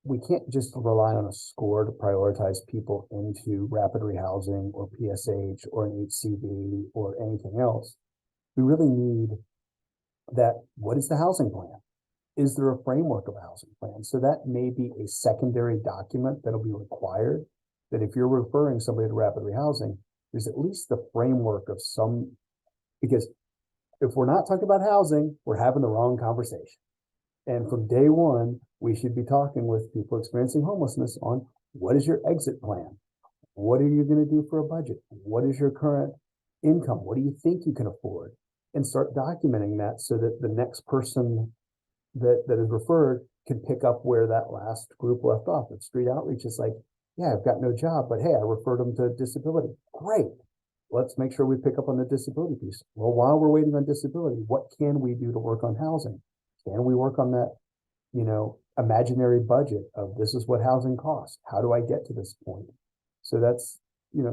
we can't just rely on a score to prioritize people into rapid rehousing or PSH or an HCV or anything else. We really need that. What is the housing plan? Is there a framework of a housing plan? So that may be a secondary document that'll be required, that if you're referring somebody to rapid rehousing, there's at least the framework of some, because if we're not talking about housing, we're having the wrong conversation. And from day one, we should be talking with people experiencing homelessness on what is your exit plan? What are you going to do for a budget? What is your current income? What do you think you can afford? And start documenting that so that the next person that is referred can pick up where that last group left off. If street outreach is like, yeah, I've got no job, but hey, I referred them to disability. Great. Let's make sure we pick up on the disability piece. Well, while we're waiting on disability, what can we do to work on housing? Can we work on that, imaginary budget of this is what housing costs. How do I get to this point? So that's,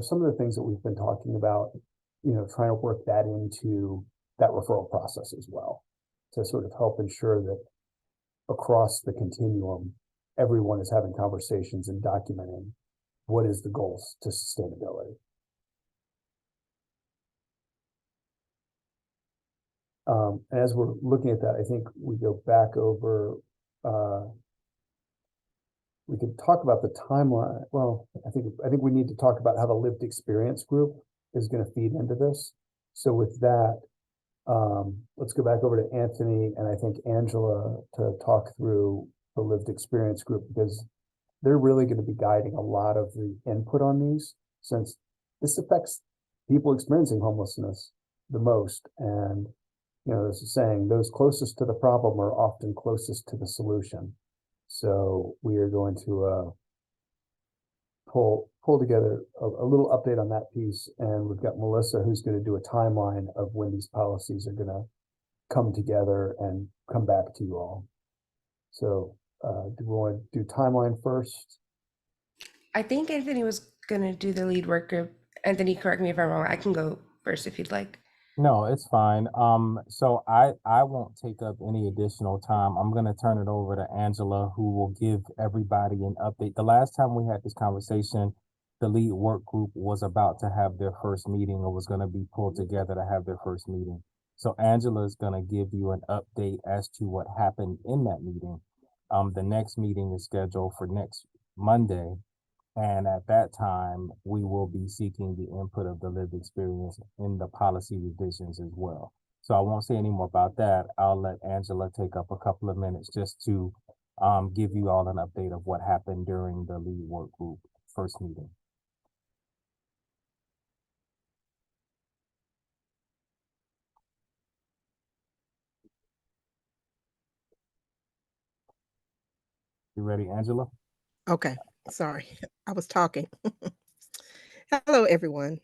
some of the things that we've been talking about, trying to work that into that referral process as well, to sort of help ensure that across the continuum, everyone is having conversations and documenting what is the goals to sustainability. As we're looking at that, I think we go back over, we could talk about the timeline. Well, I think we need to talk about how the lived experience group is going to feed into this. So with that, let's go back over to Anthony and I think Angela to talk through the lived experience group, because they're really going to be guiding a lot of the input on these, since this affects people experiencing homelessness the most. And, this is saying those closest to the problem are often closest to the solution. So we are going to pull together a little update on that piece. And we've got Melissa, who's going to do a timeline of when these policies are going to come together and come back to you all. So do we want to do timeline first? I think Anthony was gonna do the lead work group. Anthony, correct me if I'm wrong. I can go first if you'd like. No, it's fine. So I won't take up any additional time. I'm gonna turn it over to Angela, who will give everybody an update. The last time we had this conversation, the lead work group was about to have their first meeting, or was gonna be pulled together to have their first meeting. So Angela is gonna give you an update as to what happened in that meeting. The next meeting is scheduled for next Monday. And at that time, we will be seeking the input of the lived experience in the policy revisions as well. So I won't say any more about that. I'll let Angela take up a couple of minutes just to give you all an update of what happened during the lead work group first meeting. You ready, Angela? Okay, sorry, I was talking. Hello, everyone.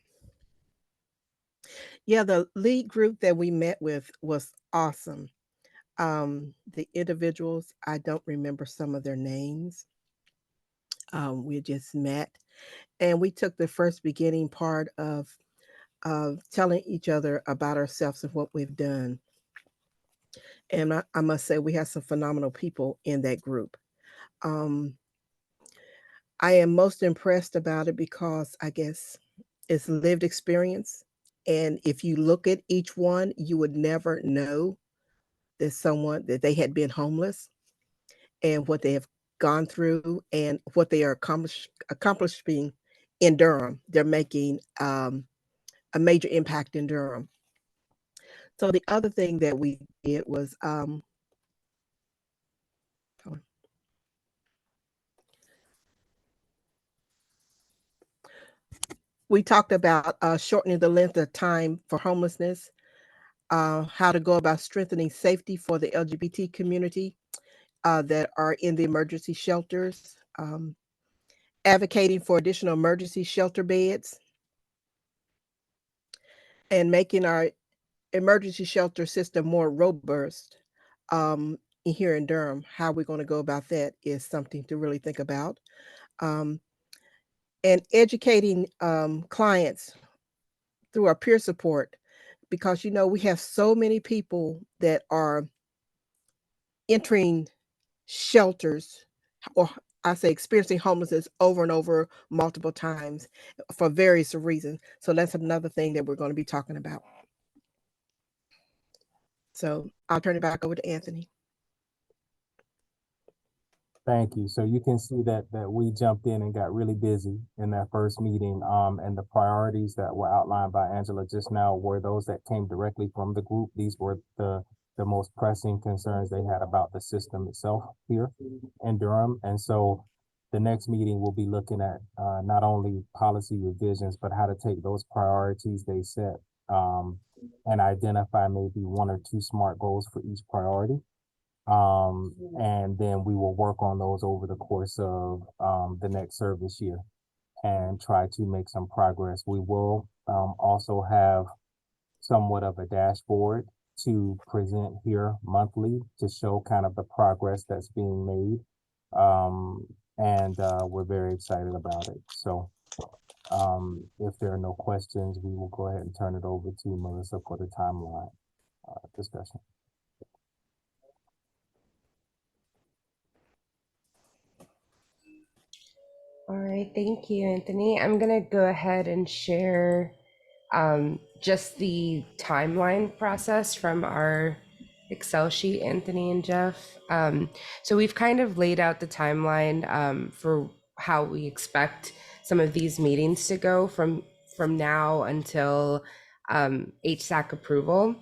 Yeah, the lead group that we met with was awesome. The individuals, I don't remember some of their names. We just met and we took the first beginning part of telling each other about ourselves and what we've done. And I must say, we have some phenomenal people in that group. Um, I am most impressed about it because I guess it's lived experience. And if you look at each one, you would never know that they had been homeless and what they have gone through and what they are accomplishing in Durham. They're making a major impact in Durham. So the other thing that we did was we talked about shortening the length of time for homelessness, how to go about strengthening safety for the LGBT community that are in the emergency shelters, advocating for additional emergency shelter beds, and making our emergency shelter system more robust here in Durham. How we're going to go about that is something to really think about. And educating clients through our peer support, because we have so many people that are entering shelters, or I say experiencing homelessness over and over multiple times for various reasons. So that's another thing that we're going to be talking about. So I'll turn it back over to Anthony. Thank you. So you can see that we jumped in and got really busy in that first meeting. And the priorities that were outlined by Angela just now were those that came directly from the group. These were the most pressing concerns they had about the system itself here in Durham. And so the next meeting will be looking at not only policy revisions, but how to take those priorities they set and identify maybe 1 or 2 SMART goals for each priority. And then we will work on those over the course of the next service year and try to make some progress. We will also have somewhat of a dashboard to present here monthly to show kind of the progress that's being made And we're very excited about it. So if there are no questions, we will go ahead and turn it over to Melissa for the timeline discussion. All right, thank you, Anthony. I'm gonna go ahead and share just the timeline process from our Excel sheet, Anthony and Jeff. So we've kind of laid out the timeline for how we expect some of these meetings to go from now until HSAC approval.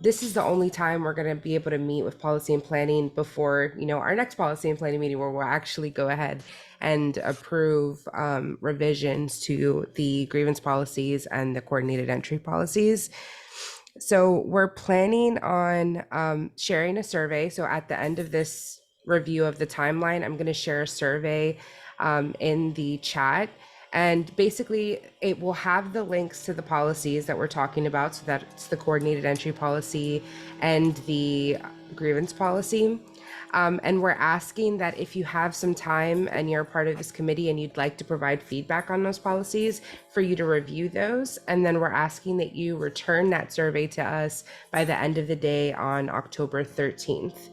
This is the only time we're going to be able to meet with policy and planning before, our next policy and planning meeting, where we'll actually go ahead and approve revisions to the grievance policies and the coordinated entry policies. So we're planning on sharing a survey. So at the end of this review of the timeline, I'm going to share a survey in the chat. And basically, it will have the links to the policies that we're talking about. So that's the coordinated entry policy and the grievance policy. And we're asking that if you have some time and you're a part of this committee and you'd like to provide feedback on those policies, for you to review those. And then we're asking that you return that survey to us by the end of the day on October 13th.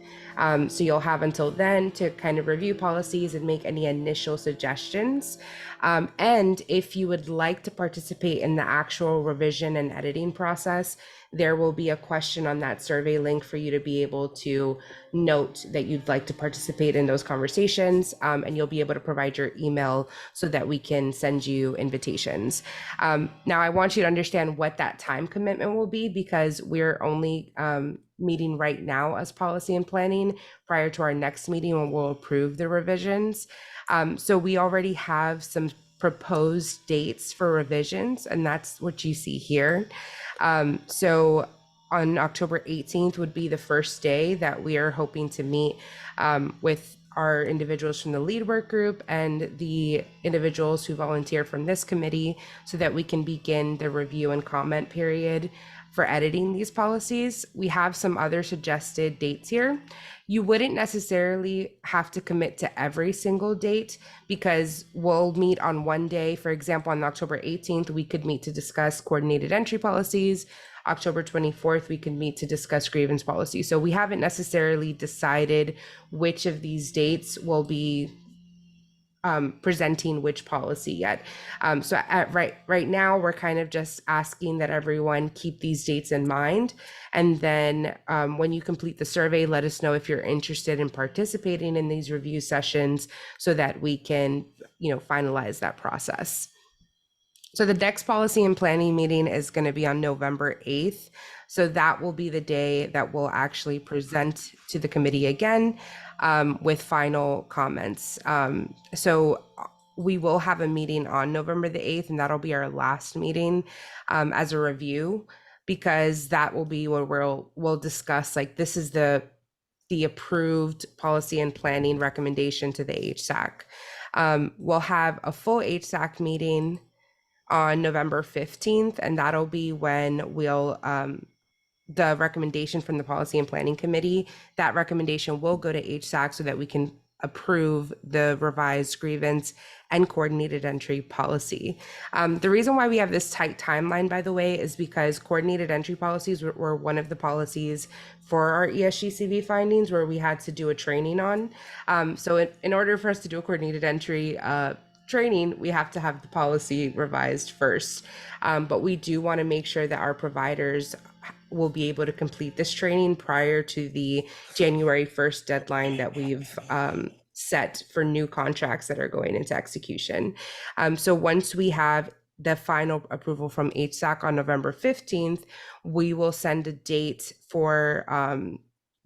So you'll have until then to kind of review policies and make any initial suggestions. And if you would like to participate in the actual revision and editing process, there will be a question on that survey link for you to be able to note that you'd like to participate in those conversations, and you'll be able to provide your email so that we can send you invitations. Now, I want you to understand what that time commitment will be, because we're only meeting right now as policy and planning prior to our next meeting when we'll approve the revisions. So we already have some proposed dates for revisions, and that's what you see here. So on October 18th would be the first day that we are hoping to meet with our individuals from the lead work group and the individuals who volunteer from this committee, so that we can begin the review and comment period for editing these policies. We have some other suggested dates here. You wouldn't necessarily have to commit to every single date, because we'll meet on one day. For example, on October 18th, we could meet to discuss coordinated entry policies. October 24th, we could meet to discuss grievance policy. So we haven't necessarily decided which of these dates will be presenting which policy yet. So right now, we're kind of just asking that everyone keep these dates in mind. And then when you complete the survey, let us know if you're interested in participating in these review sessions so that we can, finalize that process. So the next policy and planning meeting is going to be on November 8th. So that will be the day that we'll actually present to the committee again with final comments. So we will have a meeting on November the 8th, and that'll be our last meeting as a review, because that will be where we'll discuss, like, this is the approved policy and planning recommendation to the HSAC. We'll have a full HSAC meeting on November 15th, and that'll be when we'll the recommendation from the policy and planning committee, that recommendation will go to HSAC so that we can approve the revised grievance and coordinated entry policy. The reason why we have this tight timeline, by the way, is because coordinated entry policies were one of the policies for our ESGCV findings where we had to do a training on. So in order for us to do a coordinated entry training, we have to have the policy revised first. But we do want to make sure that our providers will be able to complete this training prior to the January 1st deadline that we've set for new contracts that are going into execution. So once we have the final approval from HSAC on November 15th, we will send a date for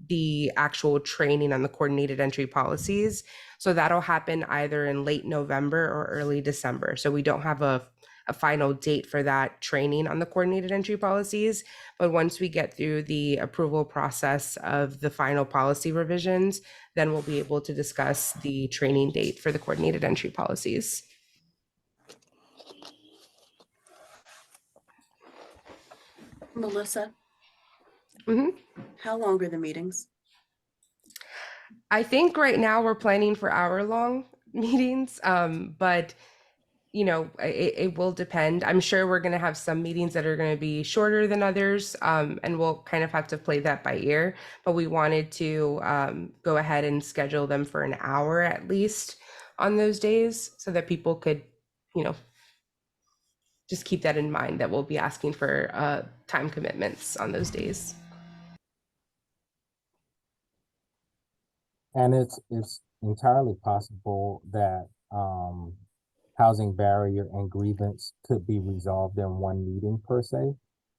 the actual training on the coordinated entry policies. So that'll happen either in late November or early December. So we don't have a final date for that training on the coordinated entry policies. But once we get through the approval process of the final policy revisions, then we'll be able to discuss the training date for the coordinated entry policies. Melissa, Mm-hmm. how long are the meetings? I think right now we're planning for hour-long meetings, but you know, it will depend. I'm sure we're going to have some meetings that are going to be shorter than others, and we'll kind of have to play that by ear. But we wanted to go ahead and schedule them for an hour at least on those days so that people could, you know, just keep that in mind that we'll be asking for time commitments on those days. And it's entirely possible that housing barrier and grievance could be resolved in one meeting per se,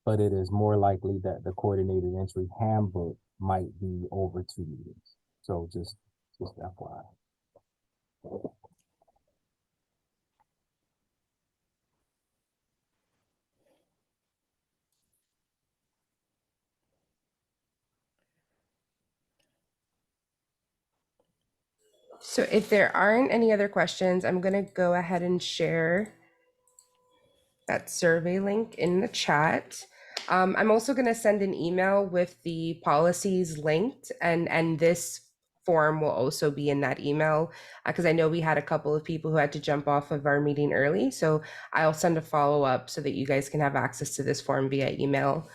but it is more likely that the coordinated entry handbook might be over 2 meetings. So just FYI. So if there aren't any other questions, I'm going to go ahead and share that survey link in the chat. I'm also going to send an email with the policies linked, and this form will also be in that email because I know we had a couple of people who had to jump off of our meeting early. So I'll send a follow-up so that you guys can have access to this form via email.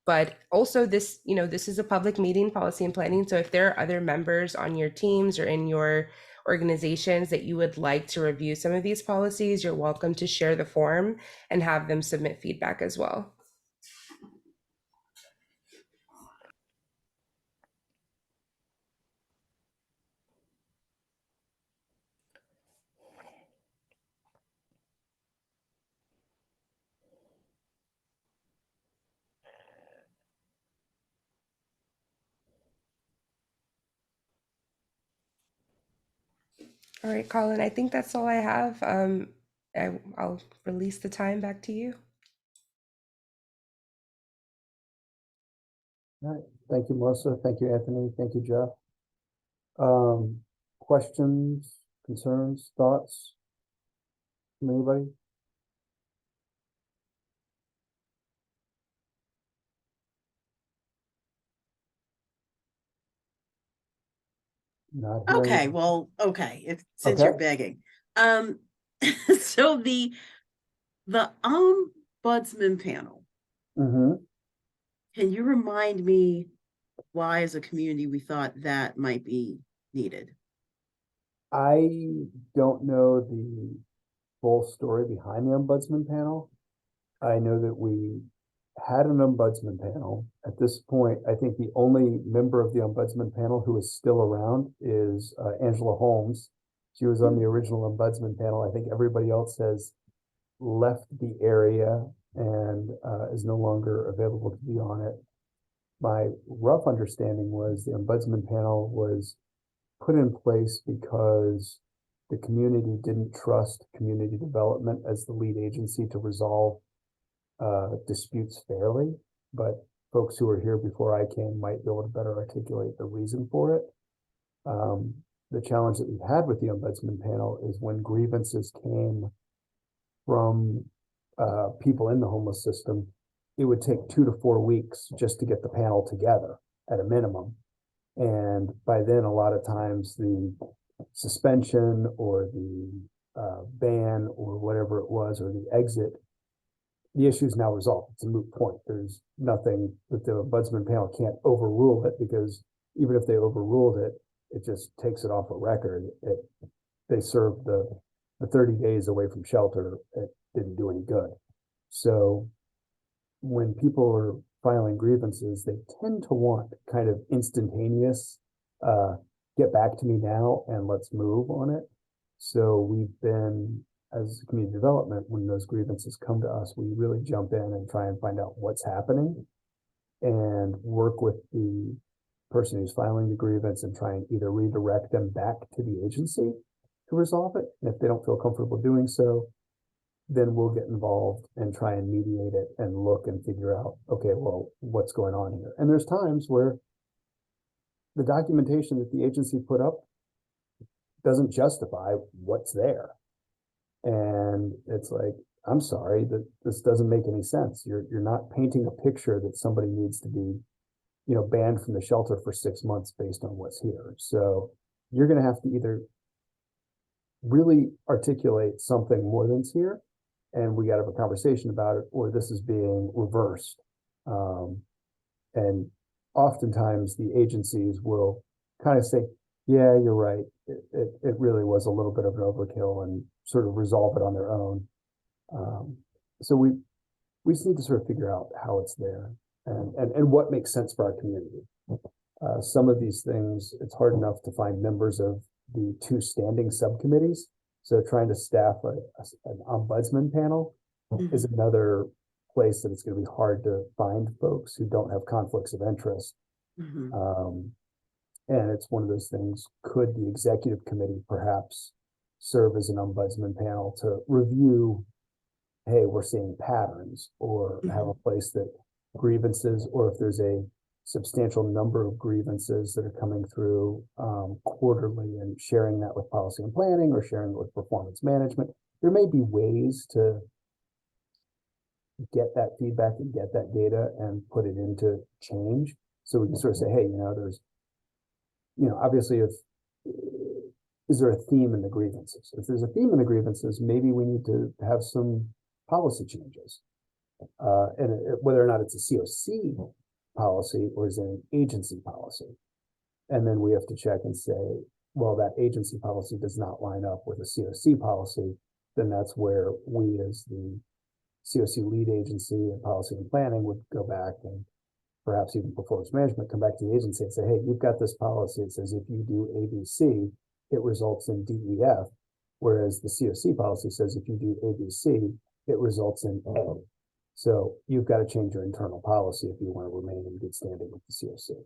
But also this, you know, this is a public meeting, policy and planning. So if there are other members on your teams or in your organizations that you would like to review some of these policies, you're welcome to share the form and have them submit feedback as well. All right, Colin, I think that's all I have. I'll release the time back to you. All right. Thank you, Melissa. Thank you, Anthony. Thank you, Jeff. Questions, concerns, thoughts from anybody? Not hearing. Okay, well, since you're Okay. begging. So the ombudsman panel, Mhm. can you remind me why as a community we thought that might be needed? I don't know the full story behind the ombudsman panel. I know that we had an ombudsman panel. At this point, I think the only member of the ombudsman panel who is still around is Angela Holmes. She was on the original ombudsman panel. I think everybody else has left the area and is no longer available to be on it. My rough understanding was the ombudsman panel was put in place because the community didn't trust community development as the lead agency to resolve disputes fairly, but folks who were here before I came might be able to better articulate the reason for it. The challenge that we've had with the ombudsman panel is when grievances came from people in the homeless system, it would take 2 to 4 weeks just to get the panel together at a minimum. And by then, a lot of times the suspension or the ban or whatever it was, or the exit, the issue is now resolved. It's a moot point. There's nothing that the ombudsman panel can't overrule it, because even if they overruled it, it just takes it off a record. They served the 30 days away from shelter. It didn't do any good. So when people are filing grievances, they tend to want kind of instantaneous, get back to me now and let's move on it. So we've been, as community development, when those grievances come to us, we really jump in and try and find out what's happening and work with the person who's filing the grievance and try and either redirect them back to the agency to resolve it. And if they don't feel comfortable doing so, then we'll get involved and try and mediate it and look and figure out, okay, well, what's going on here? And there's times where the documentation that the agency put up doesn't justify what's there. And it's like, I'm sorry, that this doesn't make any sense. You're not painting a picture that somebody needs to be banned from the shelter for 6 months based on what's here. So you're going to have to either really articulate something more than's here, and we got to have a conversation about it, or this is being reversed. And oftentimes the agencies will kind of say, yeah, you're right. It really was a little bit of an overkill, and sort of resolve it on their own. So we just need to sort of figure out how it's there and what makes sense for our community. Some of these things, it's hard enough to find members of the 2 standing subcommittees. So trying to staff an ombudsman panel is another place that it's going to be hard to find folks who don't have conflicts of interest. And it's one of those things, could the executive committee perhaps serve as an ombudsman panel to review, hey, we're seeing patterns, or have a place that grievances, or if there's a substantial number of grievances that are coming through quarterly, and sharing that with policy and planning, or sharing it with performance management. There may be ways to get that feedback and get that data and put it into change. So we can sort of say, hey, there's, obviously is there a theme in the grievances? If there's a theme in the grievances, maybe we need to have some policy changes. Whether or not it's a COC policy or is it an agency policy. And then we have to check and say, well, that agency policy does not line up with a COC policy. Then that's where we, as the COC lead agency and policy and planning, would go back and perhaps even performance management, come back to the agency and say, hey, you've got this policy. It says if you do ABC, it results in DEF. Whereas the COC policy says if you do ABC, it results in A. So you've got to change your internal policy if you want to remain in good standing with the COC.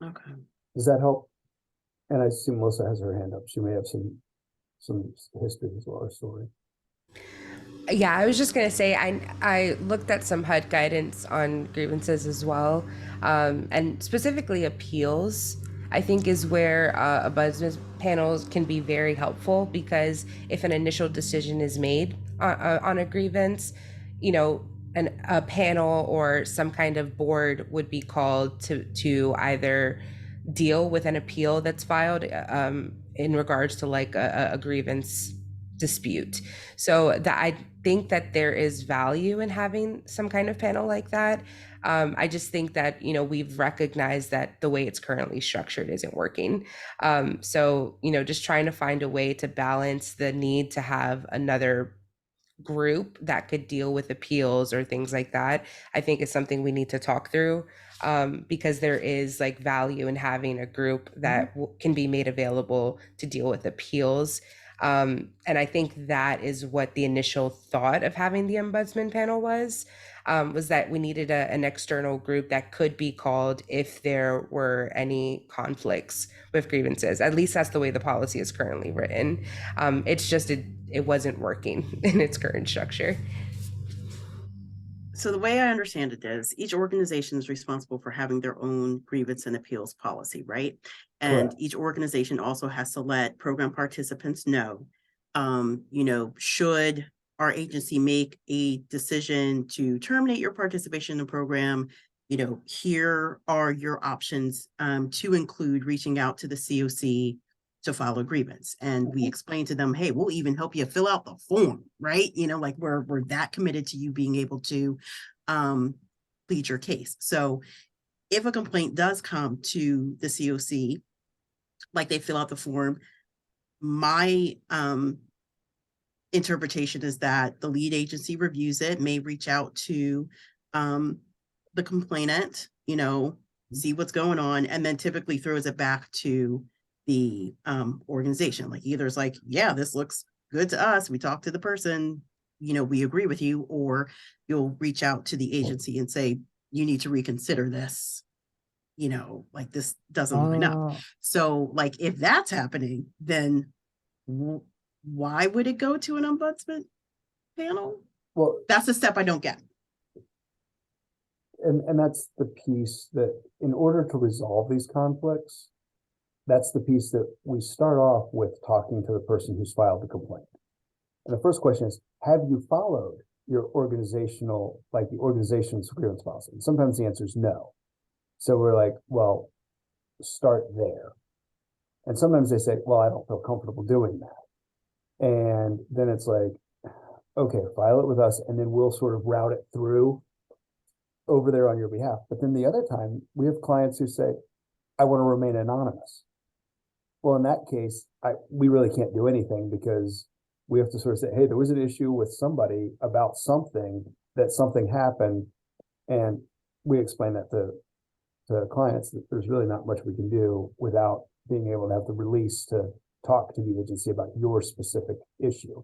Okay. Does that help? And I assume Melissa has her hand up. She may have some history as well, or story. Yeah, I was just gonna say I looked at some HUD guidance on grievances as well, and specifically appeals. I think is where ombudsman panels can be very helpful, because if an initial decision is made on a grievance, a panel or some kind of board would be called to either deal with an appeal that's filed in regards to like a grievance dispute. So that I think that there is value in having some kind of panel like that. I just think that, we've recognized that the way it's currently structured isn't working. So, just trying to find a way to balance the need to have another group that could deal with appeals or things like that, I think is something we need to talk through, because there is like value in having a group that can be made available to deal with appeals. And I think that is what the initial thought of having the ombudsman panel was that we needed an external group that could be called if there were any conflicts with grievances. At least that's the way the policy is currently written. It's just it wasn't working in its current structure. So the way I understand it is each organization is responsible for having their own grievance and appeals policy, right? And each organization also has to let program participants know, should our agency make a decision to terminate your participation in the program, here are your options to include reaching out to the COC to file a grievance. And we explain to them, hey, we'll even help you fill out the form, right? Like we're that committed to you being able to plead your case. So if a complaint does come to the COC, like they fill out the form, my interpretation is that the lead agency reviews it, may reach out to the complainant, see what's going on, and then typically throws it back to the organization. Like either it's like, yeah, this looks good to us. We talked to the person, we agree with you, or you'll reach out to the agency and say, you need to reconsider this. Like this doesn't line up. So like if that's happening, then why would it go to an ombudsman panel? Well, that's the step I don't get. And that's the piece that in order to resolve these conflicts, that's the piece that we start off with talking to the person who's filed the complaint. And the first question is, have you followed your organizational, like the organization's grievance policy? And sometimes the answer is no. So we're like, well, start there. And sometimes they say, well, I don't feel comfortable doing that. And then it's like, okay, file it with us, and then we'll sort of route it through over there on your behalf. But then the other time, we have clients who say, I want to remain anonymous. Well, in that case, we really can't do anything, because we have to sort of say, hey, there was an issue with somebody about something, that something happened. And we explain that to clients that there's really not much we can do without being able to have the release to talk to the agency about your specific issue.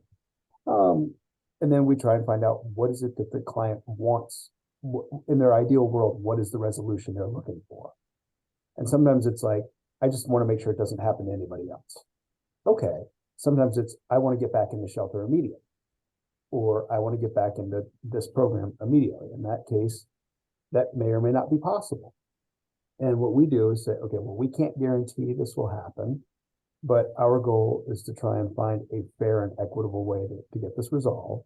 And then we try and find out, what is it that the client wants in their ideal world? What is the resolution they're looking for? And sometimes it's like, I just want to make sure it doesn't happen to anybody else. Okay. Sometimes it's, I want to get back in the shelter immediately, or I want to get back into this program immediately. In that case, that may or may not be possible. And what we do is say, okay, well, we can't guarantee this will happen, but our goal is to try and find a fair and equitable way to get this resolved.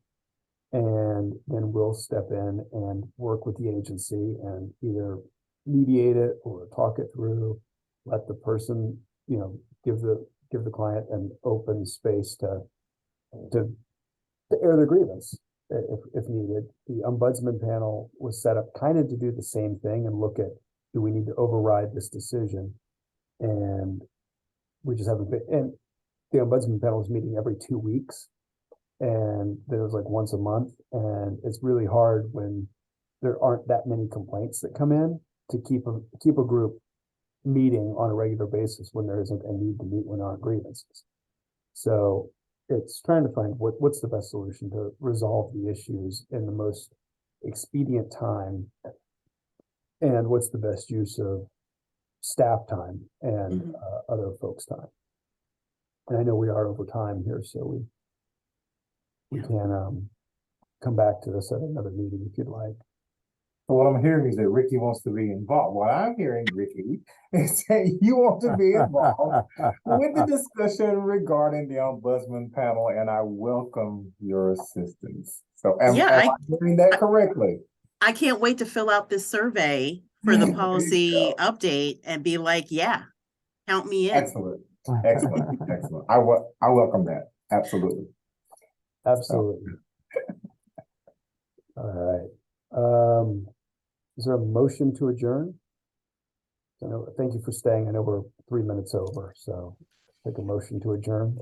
And then we'll step in and work with the agency and either mediate it or talk it through, let the person, give the client an open space to air their grievance if needed. The ombudsman panel was set up kind of to do the same thing and look at, do we need to override this decision? And we just haven't been, and the ombudsman panel is meeting every 2 weeks, and there was like once a month, and it's really hard when there aren't that many complaints that come in to keep a group meeting on a regular basis when there isn't a need to meet when there aren't grievances. So it's trying to find what's the best solution to resolve the issues in the most expedient time, and what's the best use of staff time and other folks' time. And I know we are over time here, so we can come back to this at another meeting if you'd like. What I'm hearing is that Ricky wants to be involved. What I'm hearing, Ricky, is that you want to be involved with the discussion regarding the ombudsman panel, and I welcome your assistance. So am I hearing that correctly? I can't wait to fill out this survey for the policy update and be like, yeah, count me in. Excellent. I welcome that. Absolutely. Absolutely. All right. Is there a motion to adjourn? Thank you for staying. I know we're 3 minutes over, so take a motion to adjourn.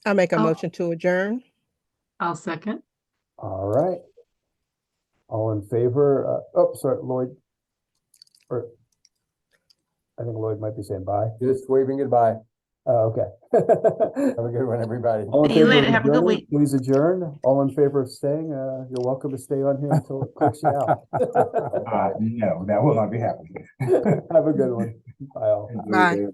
I make a motion to adjourn. I'll second. All right. All in favor? Sorry, Lloyd. Or I think Lloyd might be saying bye. Just waving goodbye. Okay. Have a good one, everybody. All in See you favor of later. Have a good adjourning, week. please adjourn. All in favor of staying, you're welcome to stay on here until it clicks you out. No, that will not be happening. Have a good one. Bye all. Bye.